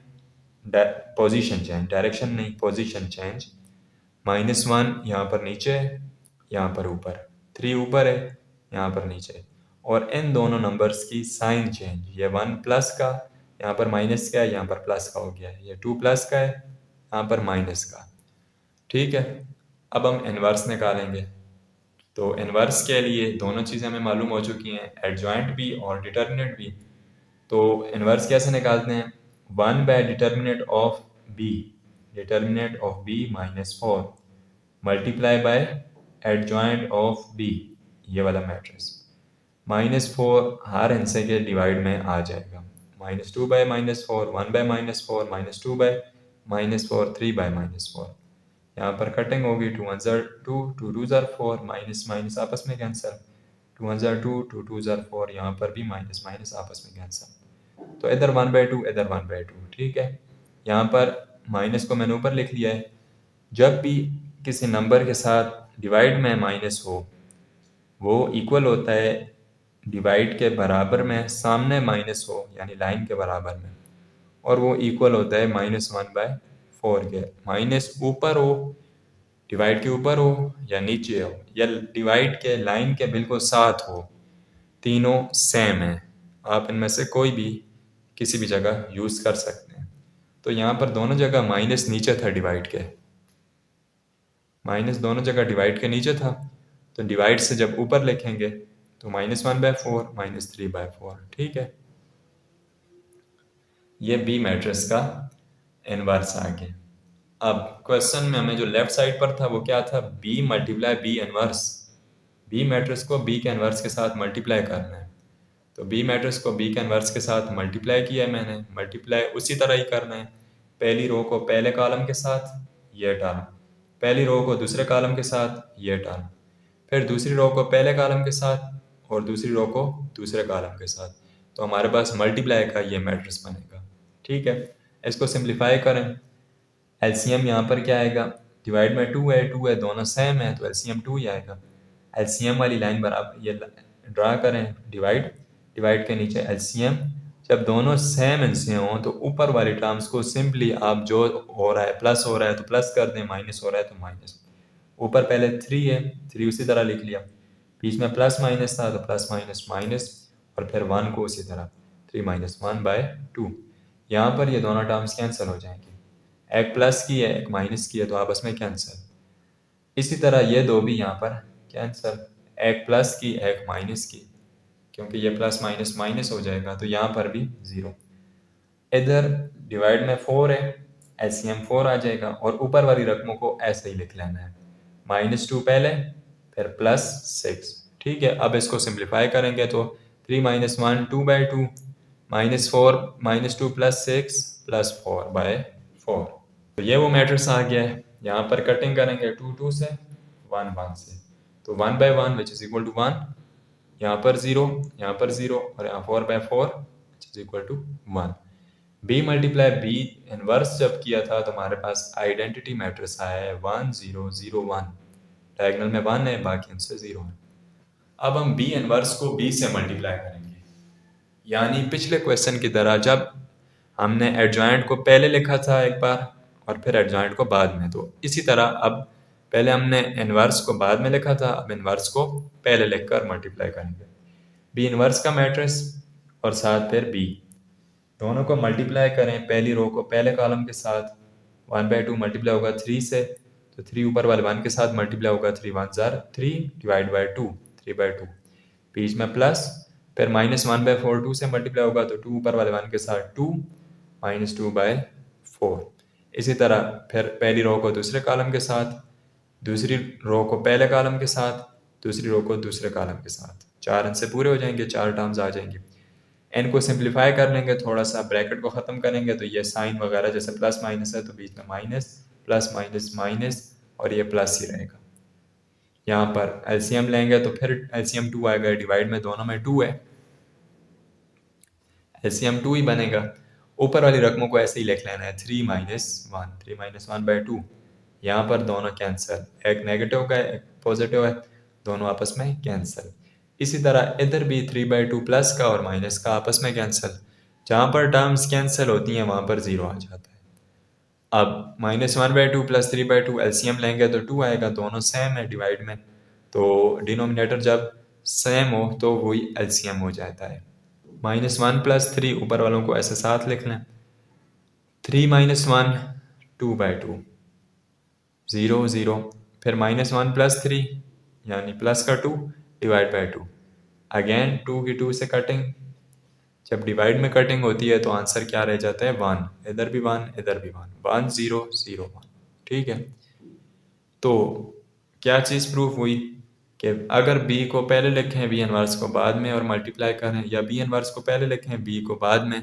पोजीशन चेंज, डायरेक्शन नहीं, पोजीशन चेंज। -1 यहाँ पर नीचे है, यहाँ पर ऊपर, 3 ऊपर है, यहाँ पर नीचे। और इन दोनों नंबर्स की साइन चेंज, ये 1 प्लस का, यहाँ पर माइनस का है, यहाँ पर प्लस का हो गया है, ये 2 प्लस का है, यहाँ पर माइनस का। ठीक है, अब हम इन्वर्स निकालेंगे। तो इन्वर्स के लिए दोनों चीज़ें हमें मालूम हो चुकी हैं, एडजॉइंट भी और डिटर्मिनेंट भी। तो इन्वर्स कैसे निकालते हैं? 1 by determinant of B, determinant of B -4 multiply by adjoint of B, ये वाला मैट्रिक्स। -4 हर हिस्से के डिवाइड में आ जाएगा। -2 बाय -4, 1 बाय -4, -2 बाय -4, 3 बाय -4। यहाँ पर कटिंग होगी, 2 1 ज़ार 2, 2 2 ज़ार 4, माइनस माइनस आपस में कैंसिल, 2 1 ज़ार 2, 2 2 ज़ार 4, यहाँ पर भी माइनस माइनस आपस में कैंसिल। तो इधर 1/2, इधर 1/2। ठीक है, यहाँ पर माइनस को मैंने ऊपर लिख लिया है। जब भी किसी नंबर के साथ डिवाइड में माइनस हो, वो इक्वल होता है डिवाइड के बराबर में सामने माइनस हो, यानी लाइन के बराबर में, और वो इक्वल होता है -1/4 के। माइनस ऊपर हो, डिवाइड के ऊपर हो या नीचे हो, या डिवाइड के लाइन के बिल्कुल साथ हो, तीनों सेम है। आप इनमें से कोई भी किसी भी जगह यूज़ कर सकते हैं। तो यहाँ पर दोनों जगह माइनस नीचे था, डिवाइड के माइनस दोनों जगह डिवाइड के नीचे था। तो डिवाइड से जब ऊपर लिखेंगे तो -1/4 -3/4। ठीक है, ये बी मैट्रिक्स का इनवर्स आ गया। अब क्वेश्चन में हमें जो लेफ्ट साइड पर था वो क्या था? B multiply B inverse. B matrix को बी के इनवर्स के साथ मल्टीप्लाई करना है। तो बी मैट्रिक्स को बी के इनवर्स के साथ मल्टीप्लाई किया है मैंने, मल्टीप्लाई उसी तरह ही करना है। पहली रो को पहले कॉलम के साथ, ये टर्म, पहली रो को दूसरे कॉलम के साथ, ये टर्म, फिर दूसरी रो को पहले कॉलम के साथ और दूसरी रो को दूसरे कॉलम के साथ। तो हमारे पास मल्टीप्लाई का ये मैट्रिक्स बनेगा। ठीक है, इसको सिंप्लीफाई करें। एलसीएम यहाँ पर क्या आएगा? डिवाइड में 2 है, 2 है, दोनों सेम है तो एलसीएम 2 ही आएगा। एलसीएम वाली लाइन बराबर ये ड्रा करें, डिवाइड, डिवाइड के नीचे एलसीएम। जब दोनों सेम हिस्से हों तो ऊपर वाली टर्म्स को सिंपली आप जो हो रहा है, प्लस हो रहा है तो प्लस कर दें, माइनस हो रहा है तो माइनस। ऊपर पहले 3 है, 3 उसी तरह लिख लिया, बीच में प्लस माइनस था तो प्लस माइनस माइनस, और फिर 1 को उसी तरह 3 - 1/2। यहाँ पर ये दोनों टर्म्स कैंसिल हो जाएंगी, एक प्लस की है एक माइनस की है तो आपस में कैंसिल। इसी तरह ये दो भी यहाँ पर कैंसिल, एक प्लस की एक माइनस की, क्योंकि ये प्लस माइनस माइनस हो जाएगा तो यहाँ पर भी 0। इधर डिवाइड में 4 है, एलसीएम 4 आ जाएगा, और ऊपर वाली रकमों को ऐसे ही लिख लेना है, -2 पहले फिर +6। ठीक है, अब इसको सिंप्लीफाई करेंगे तो 3 - 1 2/2, -4 -2 + 6 + 4/4। तो ये वो मैट्रिक्स आ गया है। यहाँ पर कटिंग करेंगे 2 2 से, 1 1 से, तो 1/1 विच इज इक्वल टू 1, यहाँ पर 0, यहाँ पर 0, और यहाँ 4/4 which is equal to 1। B multiply B inverse जब किया था तो हमारे पास आइडेंटिटी मैट्रिक्स आया है 1 0 0 1। डायगोनल में 1 है, बाकी उनसे 0 है। अब हम बी इनवर्स को बी से मल्टीप्लाई करेंगे, यानी पिछले क्वेश्चन की तरह जब हमने एडजॉइंट को पहले लिखा था एक बार और फिर एडजॉइंट को बाद में, तो इसी तरह अब पहले हमने इनवर्स को बाद में लिखा था, अब इनवर्स को पहले लिखकर मल्टीप्लाई करेंगे। बी इनवर्स का मैट्रिक्स और साथ फिर बी, दोनों को मल्टीप्लाई करें। पहली रो को पहले कॉलम के साथ, 1/2 मल्टीप्लाई होगा 3 से, तो 3 ऊपर वाले 1 के साथ मल्टीप्लाई होगा, 3 1 जार 3 डिवाइड बाई 2, 3/2, बीच में प्लस, फिर -1/4 2 से मल्टीप्लाई होगा, तो 2 ऊपर वाले 1 के साथ 2 -2/4। इसी तरह फिर पहली रो को दूसरे कॉलम के साथ, दूसरी रो को पहले कॉलम के साथ, दूसरी रो को दूसरे कॉलम के साथ, 4 इनसे पूरे हो जाएंगे, 4 टर्म्स आ जाएंगी। एन को सिंप्लीफाई कर लेंगे, थोड़ा सा ब्रैकेट को ख़त्म करेंगे, तो ये साइन वगैरह जैसे प्लस माइनस है तो बीच में माइनस, प्लस माइनस माइनस, और ये प्लस ही रहेगा। यहाँ पर एलसीएम लेंगे तो फिर एलसीएम 2 आएगा, डिवाइड में दोनों में 2 है, एलसीएम 2 ही बनेगा। ऊपर वाली रकमों को ऐसे ही लिख लेना है, 3 - 1, 3 - 1/2। यहाँ पर दोनों कैंसिल, एक नेगेटिव का एक पॉजिटिव है, दोनों आपस में कैंसिल। इसी तरह इधर भी 3/2 प्लस का और माइनस का आपस में कैंसिल, जहाँ पर टर्म्स कैंसिल होती हैं वहाँ पर 0 आ जाता है। अब -1/2 प्लस 3/2 एलसीएम लेंगे तो 2 आएगा, दोनों सेम है डिवाइड में, तो डिनोमिनेटर जब सेम हो तो वही एलसीएम हो जाता है। -1 + 3 ऊपर वालों को ऐसे साथ लिख लें, 3 - 1 2/2, 0 0, फिर -1 + 3 यानी प्लस का 2 डिवाइड बाई 2, अगेन 2 की 2 से कटिंग, जब डिवाइड में कटिंग होती है तो आंसर क्या रह जाता है, 1, इधर भी 1 इधर भी 1, 1 0 0 1। ठीक है, तो क्या चीज़ प्रूफ हुई कि अगर बी को पहले लिखें बी इनवर्स को बाद में और मल्टीप्लाई करें, या बी इनवर्स को पहले लिखें बी को बाद में,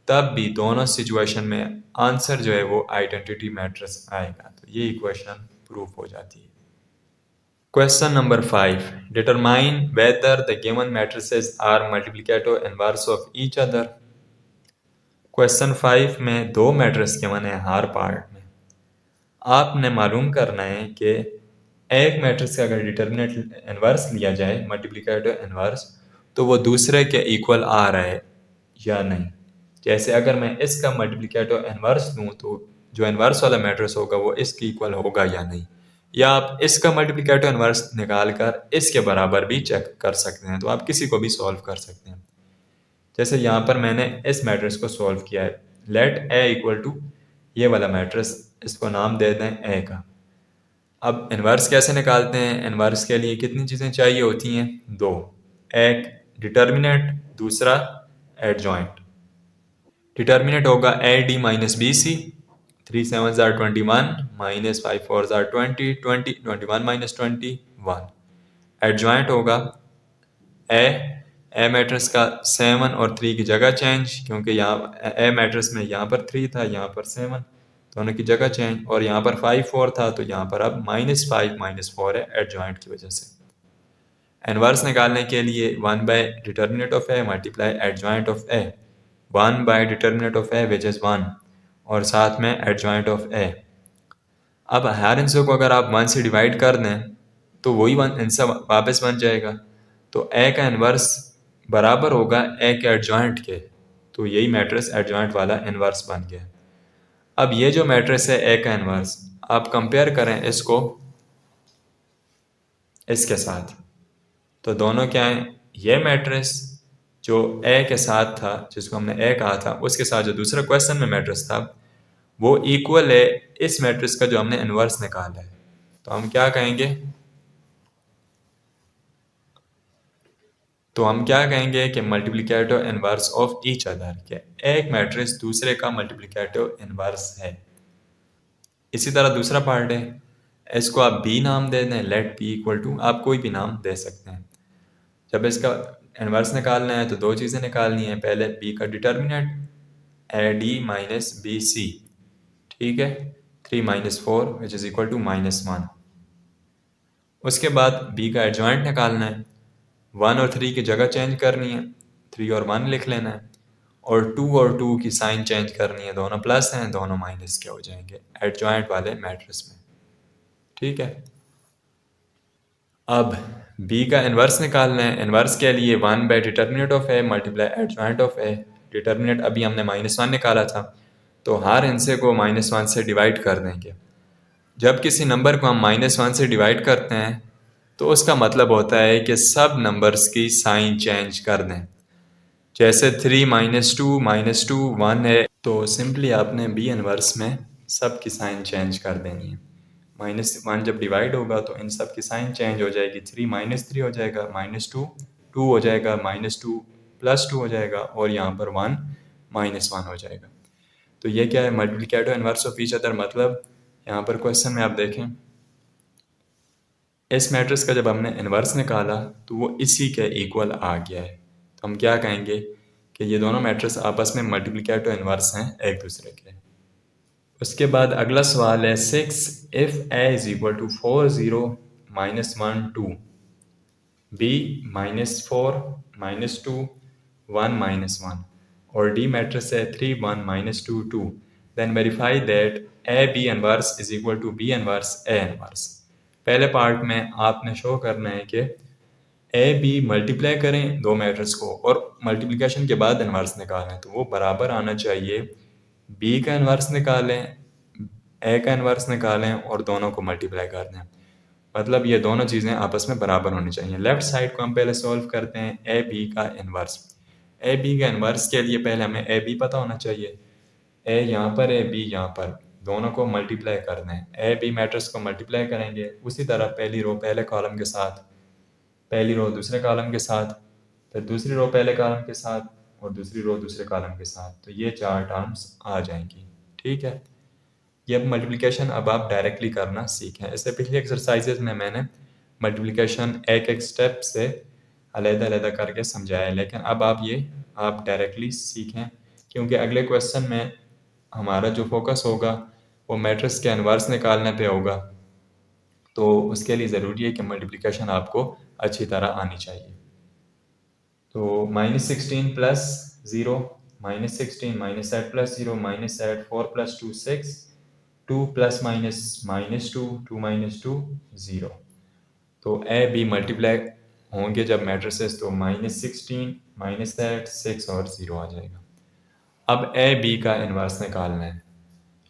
तब भी दोनों सिचुएशन में आंसर जो है वो आइडेंटिटी मैट्रिक्स आएगा। तो ये इक्वेशन प्रूफ हो जाती है। Question number 5, determine whether the given matrices are multiplicative inverse of each other. Question 5 में दो मैट्रिक्स गिवन है हर पार्ट में, आपने मालूम करना है कि एक मैट्रिक्स का अगर डिटर्मिनेंट इनवर्स लिया जाए, मल्टीप्लिकेटिव इनवर्स, तो वो दूसरे के इक्वल आ रहा है या नहीं। जैसे अगर मैं इसका मल्टीप्लिकेटिव इनवर्स लूँ तो जो इनवर्स वाला मैट्रिक्स होगा वो इसके इक्वल होगा या नहीं, या आप इसका मल्टीप्लिकेटिव इनवर्स निकाल कर इसके बराबर भी चेक कर सकते हैं, तो आप किसी को भी सॉल्व कर सकते हैं। जैसे यहाँ पर मैंने इस मैट्रिक्स को सॉल्व किया है, लेट ए इक्वल टू ये वाला मैट्रिक्स, इसको नाम दे दें ए का। अब इनवर्स कैसे निकालते हैं, इनवर्स के लिए कितनी चीज़ें चाहिए होती हैं, दो, एक डिटर्मिनेंट, दूसरा एडजॉइंट। डिटर्मिनेंट होगा A D minus B C, 3 7 जार 21 -5 4 जार 20 20 21 - 21। एडजॉइंट होगा ए मैट्रिक्स का 7 और 3 की जगह चेंज, क्योंकि यहाँ ए मैट्रिक्स में यहाँ पर 3 था, यहाँ पर 7, दोनों की जगह चेंज, और यहाँ पर 5 4 था तो यहाँ पर अब -5 - 4 है एडजॉइंट की वजह से। इनवर्स निकालने के लिए 1 by determinant of A multiply adjoint of A, 1 by determinant of A which is 1, और साथ में एडजॉइंट ऑफ ए। अब हर इंसों को अगर आप 1 से डिवाइड कर दें तो वही 1 इंसा वापस बन जाएगा, तो ए का इनवर्स बराबर होगा ए के एडजॉइंट के, तो यही मैट्रिक्स एडजॉइंट वाला इनवर्स बन गया। अब ये जो मैट्रिक्स है ए का इनवर्स, आप कंपेयर करें इसको इसके साथ, तो दोनों क्या हैं, ये मैट्रिक्स जो ए के साथ था, जिसको हमने ए कहा था, उसके साथ जो दूसरा क्वेश्चन में मैट्रिक्स था वो इक्वल है इस मैट्रिक्स का जो हमने इनवर्स निकाला है। तो हम क्या कहेंगे, कि multiplicative inverse of each other, के एक मैट्रिक्स दूसरे का मल्टीप्लिकेटिव इनवर्स है। इसी तरह दूसरा पार्ट है, इसको आप बी नाम दे दें, लेट बी इक्वल टू, आप कोई भी नाम दे सकते हैं। जब इसका इनवर्स निकालना है तो दो चीज़ें निकालनी है, पहले बी का determinant A D minus B C, ठीक है, 3 - 4 विच इज़ इक्वल टू -1। उसके बाद बी का एडजॉइंट निकालना है, 1 और 3 की जगह चेंज करनी है, 3 और 1 लिख लेना है, और 2 और 2 की साइन चेंज करनी है, दोनों प्लस हैं दोनों माइनस के हो जाएंगे एडजॉइंट वाले मैट्रिक्स में। ठीक है, अब बी का इन्वर्स निकालना है। इन्वर्स के लिए 1 by determinant of A multiply adjoint of A. Determinant अभी हमने -1 निकाला था, तो हर हिस्से को -1 से डिवाइड कर देंगे। जब किसी नंबर को हम -1 से डिवाइड करते हैं तो उसका मतलब होता है कि सब नंबर्स की साइन चेंज कर दें। जैसे 3 -2 1 है, तो सिंपली आपने बी इन्वर्स में सब की साइन चेंज कर देनी है। -1 जब डिवाइड होगा तो इन सब की साइन चेंज हो जाएगी। 3 -3 हो जाएगा, -2 2 हो जाएगा, -2 +2 हो जाएगा, और यहाँ पर 1 -1 हो जाएगा। तो ये क्या है? Multiplicative inverse of each other. मतलब यहाँ पर क्वेश्चन में आप देखें, इस मैट्रिक्स का जब हमने इन्वर्स निकाला तो वो इसी के इक्वल आ गया है। तो हम क्या कहेंगे कि ये दोनों मैट्रिक्स आपस में मल्टीप्लिकेटिव इन्वर्स हैं एक दूसरे के। उसके बाद अगला सवाल है 6 if a is equal to 4 0 -1 2 b -4 -2 1 -1 और d मैट्रिक्स है 3 1 -2 2, then verify that a b inverse is equal to b inverse a inverse. पहले पार्ट में आपने शो करना है कि ए बी मल्टीप्लाई करें दो मैट्रिक्स को और मल्टीप्लिकेशन के बाद इन्वर्स निकालें, तो वो बराबर आना चाहिए। बी का इन्वर्स निकालें, ए का इन्वर्स निकालें और दोनों को मल्टीप्लाई कर दें। मतलब ये दोनों चीज़ें आपस में बराबर होनी चाहिए। लेफ्ट साइड को हम पहले सॉल्व करते हैं ए बी का इन्वर्स। ए बी का इन्वर्स के लिए पहले हमें ए बी पता होना चाहिए। ए यहाँ पर है, बी यहाँ पर, दोनों को मल्टीप्लाई कर दें। ए बी मैट्रिक्स को मल्टीप्लाई करेंगे उसी तरह पहली रो पहले कॉलम के साथ, पहली रो दूसरे कॉलम के साथ, फिर दूसरी रो पहले कॉलम के साथ और दूसरी रो दूसरे कॉलम के साथ, तो ये 4 टर्म्स आ जाएंगी। ठीक है, ये अब मल्टीप्लिकेशन अब आप डायरेक्टली करना सीखें। इससे पिछली एक्सरसाइजेज में मैंने मल्टीप्लिकेशन एक एक स्टेप से अलग-अलग करके समझाया है, लेकिन अब आप डायरेक्टली सीखें, क्योंकि अगले क्वेश्चन में हमारा जो फोकस होगा वो मैट्रिक्स के इन्वर्स निकालने पे होगा। तो उसके लिए ज़रूरी है कि मल्टीप्लिकेशन आपको अच्छी तरह आनी चाहिए। तो -16 प्लस 0 -16 -8 प्लस 0 -8 4 + 2 6 2 + -2 2 -2 0। तो ए बी मल्टीप्लाई होंगे जब मैट्रिसेस, तो -16 -8 6 और 0 आ जाएगा। अब ए बी का इन्वर्स निकालना है,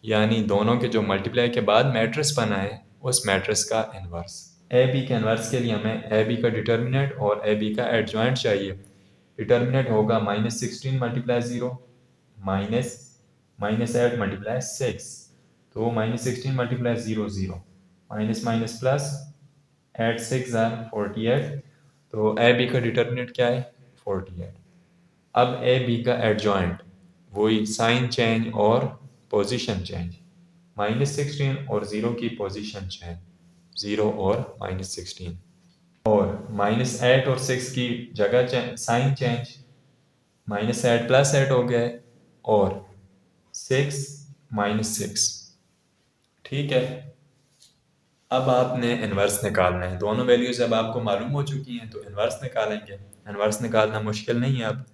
यानी दोनों के जो मल्टीप्लाई के बाद मैट्रिक्स बना है उस मैट्रिक्स का इन्वर्स। ए बी के इन्वर्स के लिए हमें ए बी का डिटर्मिनेंट और ए बी का एडजॉइंट चाहिए। डिटर्मिनेंट होगा -16 × 0 -8 × 6, तो -16 × 0 0 माइनस प्लस 8 6 48, तो ए बी का डिटर्मिनेंट क्या है? 48। अब ए बी का एडजॉइंट वही साइन चेंज और पोजीशन चेंज, -16 और 0 की पोजीशन चेंज, 0 और -16, और -8 और 6 की जगह साइन चेंज, -8 + 8 हो गया है और 6 -6। ठीक है, अब आपने इन्वर्स निकालना है। दोनों वैल्यूज अब आपको मालूम हो चुकी हैं, तो इन्वर्स निकालेंगे। इन्वर्स निकालना मुश्किल नहीं है। अब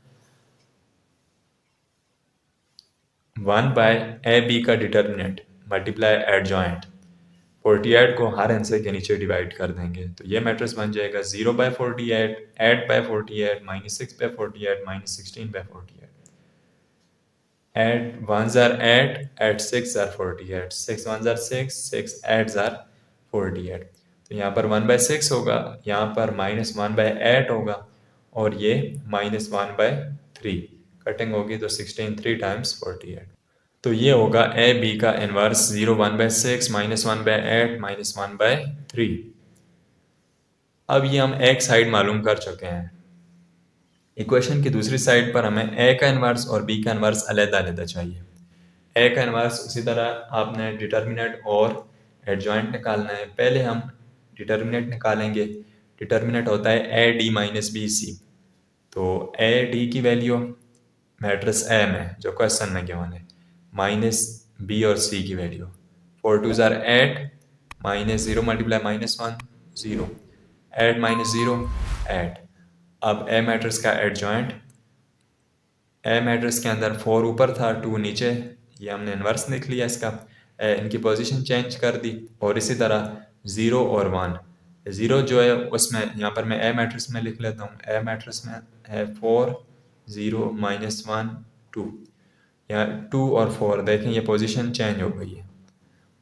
1 बाय ए बी का डिटर्मिनेंट मल्टीप्लाई एडजॉइंट, 48 को हर हिस्से के नीचे डिवाइड कर देंगे, तो ये मैट्रिक्स बन जाएगा 0/48 8/48 -6/48 -16/48। 8 1s are 8, 8 6 are 48, 6 1s are 6, 6 8s are 48। तो यहाँ पर 1/6 होगा, यहाँ पर -1/8 होगा और ये -1/3, कटिंग होगी तो 16 3 टाइम्स 48। तो ये होगा ए बी का इन्वर्स 0 1/6 -1/8 -1/3। अब ये हम एक साइड मालूम कर चुके हैं। इक्वेशन की दूसरी साइड पर हमें ए का इन्वर्स और बी का इन्वर्स अलग-अलग चाहिए। ए का इन्वर्स उसी तरह आपने डिटर्मिनेंट और एडजॉइंट निकालना है। पहले हम डिटर्मिनेंट निकालेंगे। डिटर्मिनेंट होता है A D minus B C. तो ए डी की वैल्यू मैट्रिक्स ए में जो क्वेश्चन में गिवन है, माइनस बी और सी की वैल्यू 4 2s are 8, -0 × -1 0, 8 - 0 8। अब ए मैट्रिक्स का एडजॉइंट, ए मैट्रिक्स के अंदर 4 ऊपर था 2 नीचे, ये हमने इन्वर्स लिख लिया इसका। इनकी पोजीशन चेंज कर दी और इसी तरह 0 और 1, ज़ीरो जो है उसमें यहाँ पर मैं ए मैट्रिक्स में लिख लेता हूँ। ए मैट्रिक्स में है 4 0 -1 2। यहाँ 2 और 4 देखें ये पोजीशन चेंज हो गई है,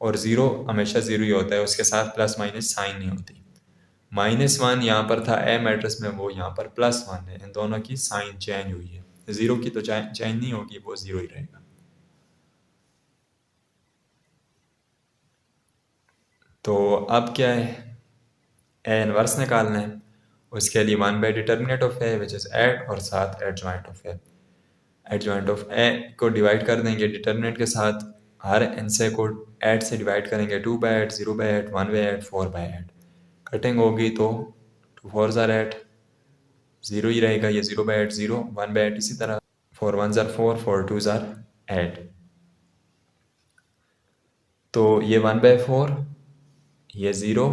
और ज़ीरो हमेशा ज़ीरो ही होता है, उसके साथ प्लस माइनस साइन नहीं होती। -1 यहाँ पर था ए मैट्रिक्स में, वो यहाँ पर +1 है, इन दोनों की साइन चेंज हुई है। ज़ीरो की तो चेंज नहीं होगी, वो ज़ीरो ही रहेगा। तो अब क्या है, ए इनवर्स निकालना है। उसके लिए 1 by determinant of A which is ad, और साथ adjoint of A. Adjoint of A को डिवाइड कर देंगे डिटर्मिनेंट के साथ, हर इनसे को एड से डिवाइड करेंगे। 2 by eight, 0 by eight, 1 by eight, 4 by eight. Cutting होगी तो 2 4 ज़ार 8, ज़ीरो ही रहेगा, ये 0 बाई एड 0, 1 बाई एड इसी तरह, 4 1 ज़ार 4, 4 2 ज़ार 8। तो ये 1/4, ये 0,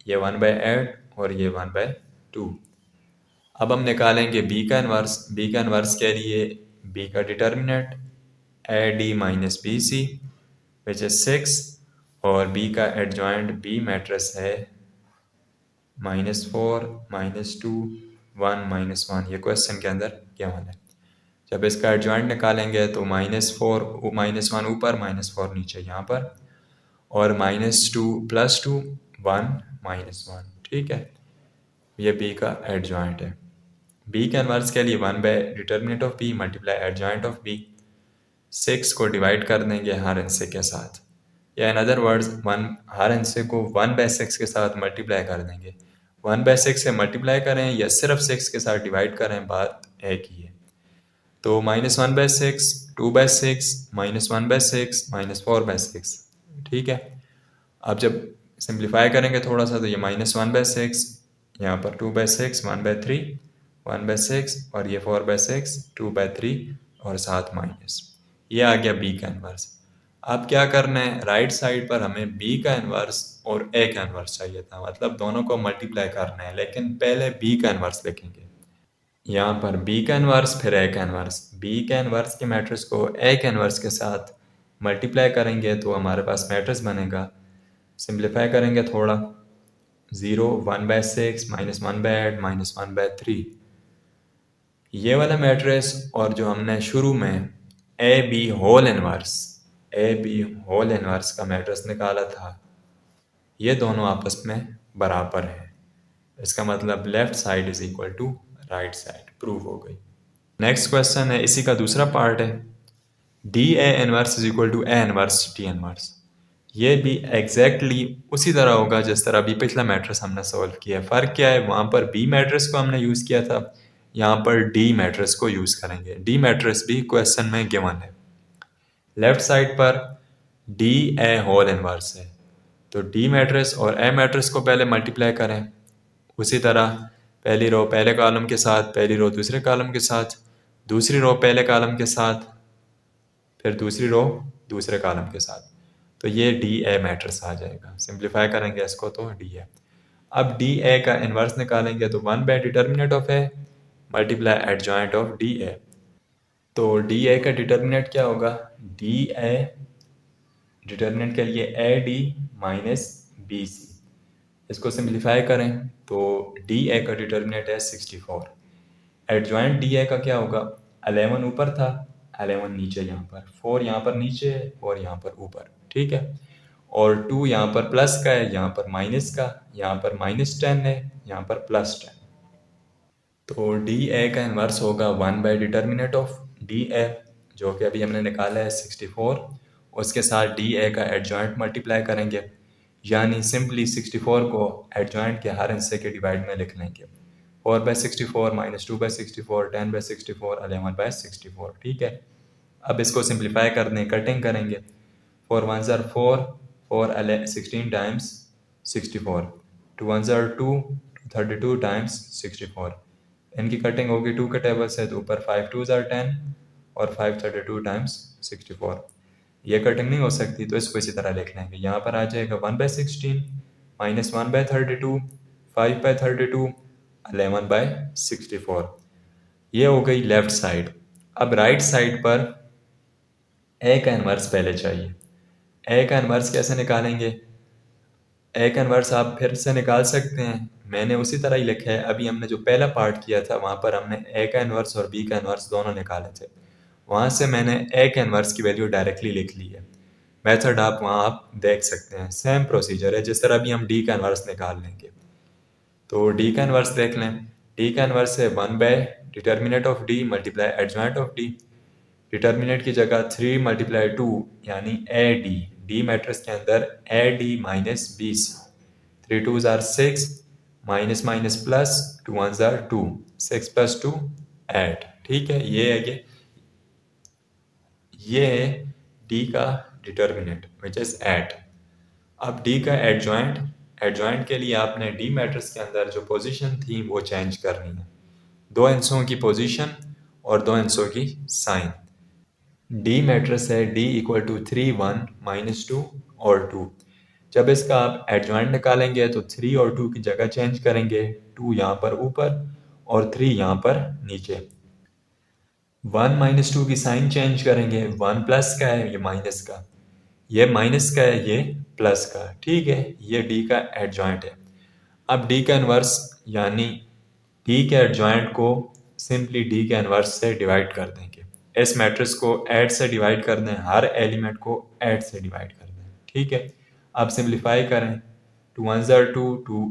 ये 1/8 और ये 1/2। अब हम निकालेंगे बी का इन्वर्स। बी का इन्वर्स के लिए बी का determinant A D minus B C which is 6, और बी का एडजॉइंट बी मैट्रिक्स है -4 -2 1 -1। ये क्वेश्चन के अंदर क्या होना है। जब इसका एडजॉइंट निकालेंगे तो -4 -1 ऊपर, -4 नीचे यहाँ पर, और -2 +2 1 -1। ठीक है, ये बी का एडजॉइंट है। बी के इनवर्स के लिए 1 by determinant of B multiply adjoint of B. 6 को डिवाइड कर देंगे हर हिस्से के साथ, या इन अदर वर्ड्स हर हिस्से को 1/6 के साथ मल्टीप्लाई कर देंगे। 1/6 से मल्टीप्लाई करें या सिर्फ 6 के साथ डिवाइड करें, बात एक ही है। तो -1/6, 2/6, -1/6, -4/6। ठीक है, अब जब सिंप्लीफाई करेंगे थोड़ा सा, तो ये -1/6, यहाँ पर 2/6, 1/3, 1/6, और ये 4/6, 2/3, और साथ माइनस। ये आ गया बी का इन्वर्स। अब क्या करना है, राइट साइड पर हमें बी का इन्वर्स और ए का इन्वर्स चाहिए था, मतलब दोनों को मल्टीप्लाई करना है, लेकिन पहले बी का इन्वर्स लिखेंगे। यहाँ पर बी का इन्वर्स फिर ए का इन्वर्स। बी का इन्वर्स के मैट्रिक्स को ए के इन्वर्स के साथ मल्टीप्लाई करेंगे तो हमारे पास मैट्रिक्स बनेगा। सिंप्लीफाई करेंगे थोड़ा, 0 1/6 -1/8 -1/3, ये वाला मैट्रिक्स, और जो हमने शुरू में ए बी होल इन्वर्स का मैट्रिक्स निकाला था, ये दोनों आपस में बराबर हैं। इसका मतलब left side is equal to right side, prove हो गई। नेक्स्ट क्वेश्चन है, इसी का दूसरा पार्ट है, D A inverse is equal to A inverse D inverse. ये भी एग्जैक्टली उसी तरह होगा जिस तरह अभी पिछला मैट्रिक्स हमने सॉल्व किया है। फ़र्क क्या है, वहाँ पर बी मैट्रिक्स को हमने यूज़ किया था, यहाँ पर डी मैट्रिक्स को यूज़ करेंगे। डी मैट्रिक्स भी क्वेश्चन में गिवन है। लेफ्ट साइड पर डी ए होल इनवर्स है, तो डी मैट्रिक्स और ए मैट्रिक्स को पहले मल्टीप्लाई करें। उसी तरह पहली रो पहले कॉलम के साथ, पहली रो दूसरे कॉलम के साथ, दूसरी रो पहले कॉलम के साथ, फिर दूसरी रो दूसरे कॉलम के साथ, तो ये डी ए मैट्रिक्स आ जाएगा। सिंप्लीफाई करेंगे इसको तो डी ए। अब डी ए का इन्वर्स निकालेंगे तो 1 by determinant of A multiply adjoint of D ए। तो डी ए का डिटर्मिनेंट क्या होगा, डी ए डिटर्मिनेंट के लिए A D minus B C. इसको सिंप्लीफाई करें तो डी ए का डिटर्मिनेंट है 64। एडजॉइंट डी ए का क्या होगा, 11 ऊपर था, 11 नीचे, यहाँ पर 4 यहाँ पर नीचे है और यहाँ पर ऊपर। ठीक है, और 2 यहाँ पर प्लस का है, यहाँ पर माइनस का, यहाँ पर -10 है, यहाँ पर +10। तो डी ए का इन्वर्स होगा 1 बाई डिटर्मिनेंट ऑफ डी ए, जो कि अभी हमने निकाला है 64। उसके साथ डी ए का एडजॉइंट मल्टीप्लाई करेंगे, यानी सिंपली 64 को एडजॉइंट के हर हिस्से के डिवाइड में लिख लेंगे। 4/64 -2/64 10/64 11/64। ठीक है, अब इसको सिंप्लीफाई कर दें, कटिंग करेंगे। 4 1 ज़ार 4, 4 16 टाइम्स 64, 2 1 ज़ार 2, 32 टाइम्स 64। इनकी कटिंग होगी 2 के टेबल से, तो ऊपर 5 2 ज़ार 10 और 5 32 टाइम्स 64। ये कटिंग नहीं हो सकती तो इसको इसी तरह लिख लेंगे। यहाँ पर आ जाएगा 1/16 -1/32 5/32 11/64। ये हो गई लेफ्ट साइड। अब राइट साइड पर ए का इन्वर्स पहले चाहिए। ए का इन्वर्स कैसे निकालेंगे, ए का इन्वर्स आप फिर से निकाल सकते हैं, मैंने उसी तरह ही लिखा है। अभी हमने जो पहला पार्ट किया था वहाँ पर हमने ए का इन्वर्स और बी का इन्वर्स दोनों निकाले थे, वहाँ से मैंने ए के इन्वर्स की वैल्यू डायरेक्टली लिख ली है। मेथड आप वहाँ आप देख सकते हैं, सेम प्रोसीजर है जिस तरह भी हम डी का इन्वर्स निकाल लेंगे। तो डी का इन्वर्स देख लें। डी का इन्वर्स है 1 by determinant of D multiply adjoint of D. Determinant की जगह 3 मल्टीप्लाई 2 यानी ए डी, डी मैट्रिक्स के अंदर A D minus B C. 3 2s are 6, minus minus plus, 2 1s are 2, 6 plus 2 8। ठीक है, ये है डी का डिटर्मिनेंट विच इज 8। अब डी का एडजॉइंट, एडजॉइंट के लिए आपने डी मैट्रिक्स के अंदर जो पोजीशन थी वो चेंज करनी है, दो हिस्सों की पोजीशन और दो हिस्सों की साइन। डी मैट्रिक्स है डी इक्वल टू 3 1 माइनस 2 और 2। जब इसका आप एडजॉइंट निकालेंगे तो 3 और 2 की जगह चेंज करेंगे, 2 यहाँ पर ऊपर और 3 यहाँ पर नीचे। 1 माइनस 2 की साइन चेंज करेंगे, 1 प्लस का है ये माइनस का, ये माइनस का है ये प्लस का। ठीक है, ये डी का एडजॉइंट है। अब डी का इन्वर्स यानी डी के एडजॉइंट को सिंपली डी के इन्वर्स से डिवाइड कर देंगे। इस मैट्रिक्स को 8 से डिवाइड कर दें, हर एलिमेंट को 8 से डिवाइड कर दें। ठीक है, अब सिंप्लीफाई करें, 2 1s are 2, 2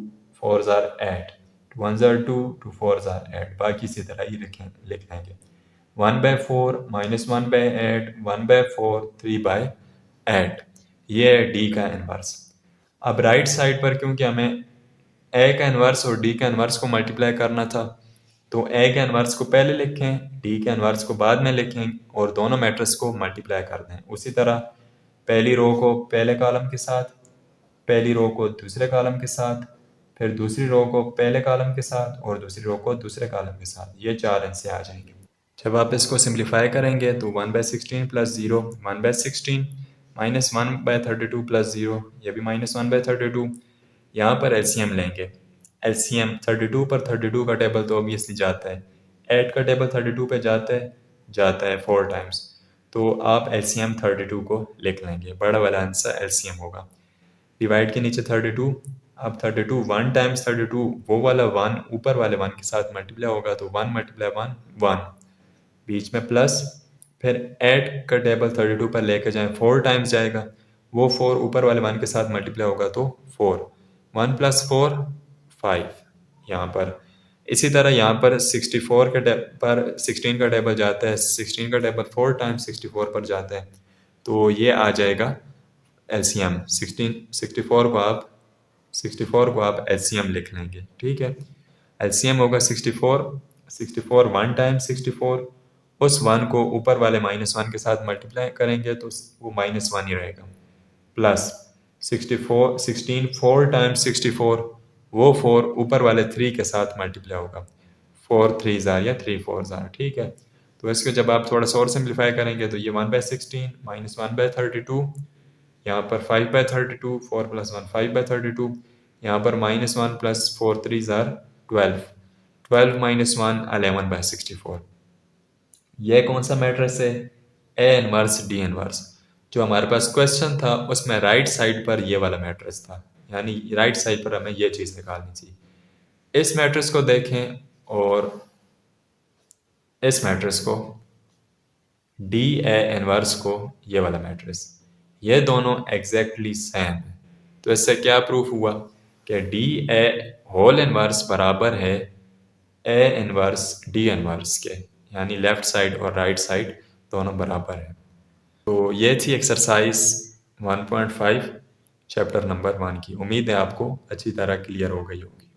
4s are 8, 2 1s are 2, 2 4s are 8, बाकी इसी तरह ही लिख लेंगे। 1 by 4 minus 1 by 8, 1 by 4 3 by 8। ये है डी का इन्वर्स। अब राइट साइड पर क्योंकि हमें ए का इन्वर्स और डी का इन्वर्स को मल्टीप्लाई करना था, तो ए के इन्वर्स को पहले लिखें, डी के इन्वर्स को बाद में लिखें और दोनों मैट्रिक्स को मल्टीप्लाई कर दें। उसी तरह पहली रो को पहले कॉलम के साथ, पहली रो को दूसरे कॉलम के साथ, फिर दूसरी रो को पहले कॉलम के साथ और दूसरी रो को दूसरे कॉलम के साथ, ये 4 इनसे आ जाएंगे। जब आप इसको सिंप्लीफाई करेंगे तो 1/16 प्लस 0 1/16 माइनस 1/32 प्लस 0, ये भी माइनस 1/32। यहाँ पर एलसीएम लेंगे, एलसीएम 32 पर 32 का टेबल तो ऑब्वियसली जाता है, 8 का टेबल 32 पे जाता है 4 टाइम्स, तो आप एलसीएम 32 को लिख लेंगे, बड़ा वाला आंसर एलसीएम होगा। डिवाइड के नीचे 32, अब 32 1 टाइम्स 32, वो वाला 1 ऊपर वाले 1 के साथ मल्टीप्लाई होगा तो 1 मल्टीप्लाई 1 1, बीच में प्लस, फिर 8 का टेबल 32 पर लेके जाएं 4 टाइम्स जाएगा, वो 4 ऊपर वाले 1 के साथ मल्टीप्लाई होगा तो 4, 1 प्लस 4 5 यहाँ पर। इसी तरह यहाँ पर 64 के पर 16 का टेबल जाता है, 16 का टेबल 4 टाइम्स 64 पर जाता है, तो ये आ जाएगा एलसीएम 64 को आप एलसीएम लिख लेंगे। ठीक है, एलसीएम होगा 64, 64 1 टाइम्स 64, उस 1 को ऊपर वाले -1 के साथ मल्टीप्लाई करेंगे तो वो -1 ही रहेगा, प्लस 16 4 टाइम्स 64, वो 4 ऊपर वाले 3 के साथ मल्टीप्लाई होगा, 4 3s are या 3 4s are। ठीक है, तो इसको जब आप थोड़ा सा और सिंप्लीफाई करेंगे तो ये 1/16 माइनस 1/32, यहाँ पर 5/32, 4 प्लस 1 5/32, यहाँ पर -1 प्लस 4 3s are 12, 12 माइनस 1 11/64। यह कौन सा मैट्रिक्स है? A inverse D inverse. जो हमारे पास क्वेश्चन था उसमें राइट साइड पर ये वाला मैट्रिक्स था, यानी राइट साइड पर हमें ये चीज़ निकालनी चाहिए। इस मैट्रिक्स को देखें और इस मैट्रिक्स को, डी ए इनवर्स को, ये वाला मैट्रिक्स, ये दोनों एग्जैक्टली सेम है। तो इससे क्या प्रूफ हुआ कि डी ए होल इनवर्स बराबर है ए इनवर्स डी इनवर्स के, यानी लेफ्ट साइड और राइट साइड दोनों बराबर है। तो ये थी एक्सरसाइज 1.5 चैप्टर नंबर 1 की। उम्मीद है आपको अच्छी तरह क्लियर हो गई होगी।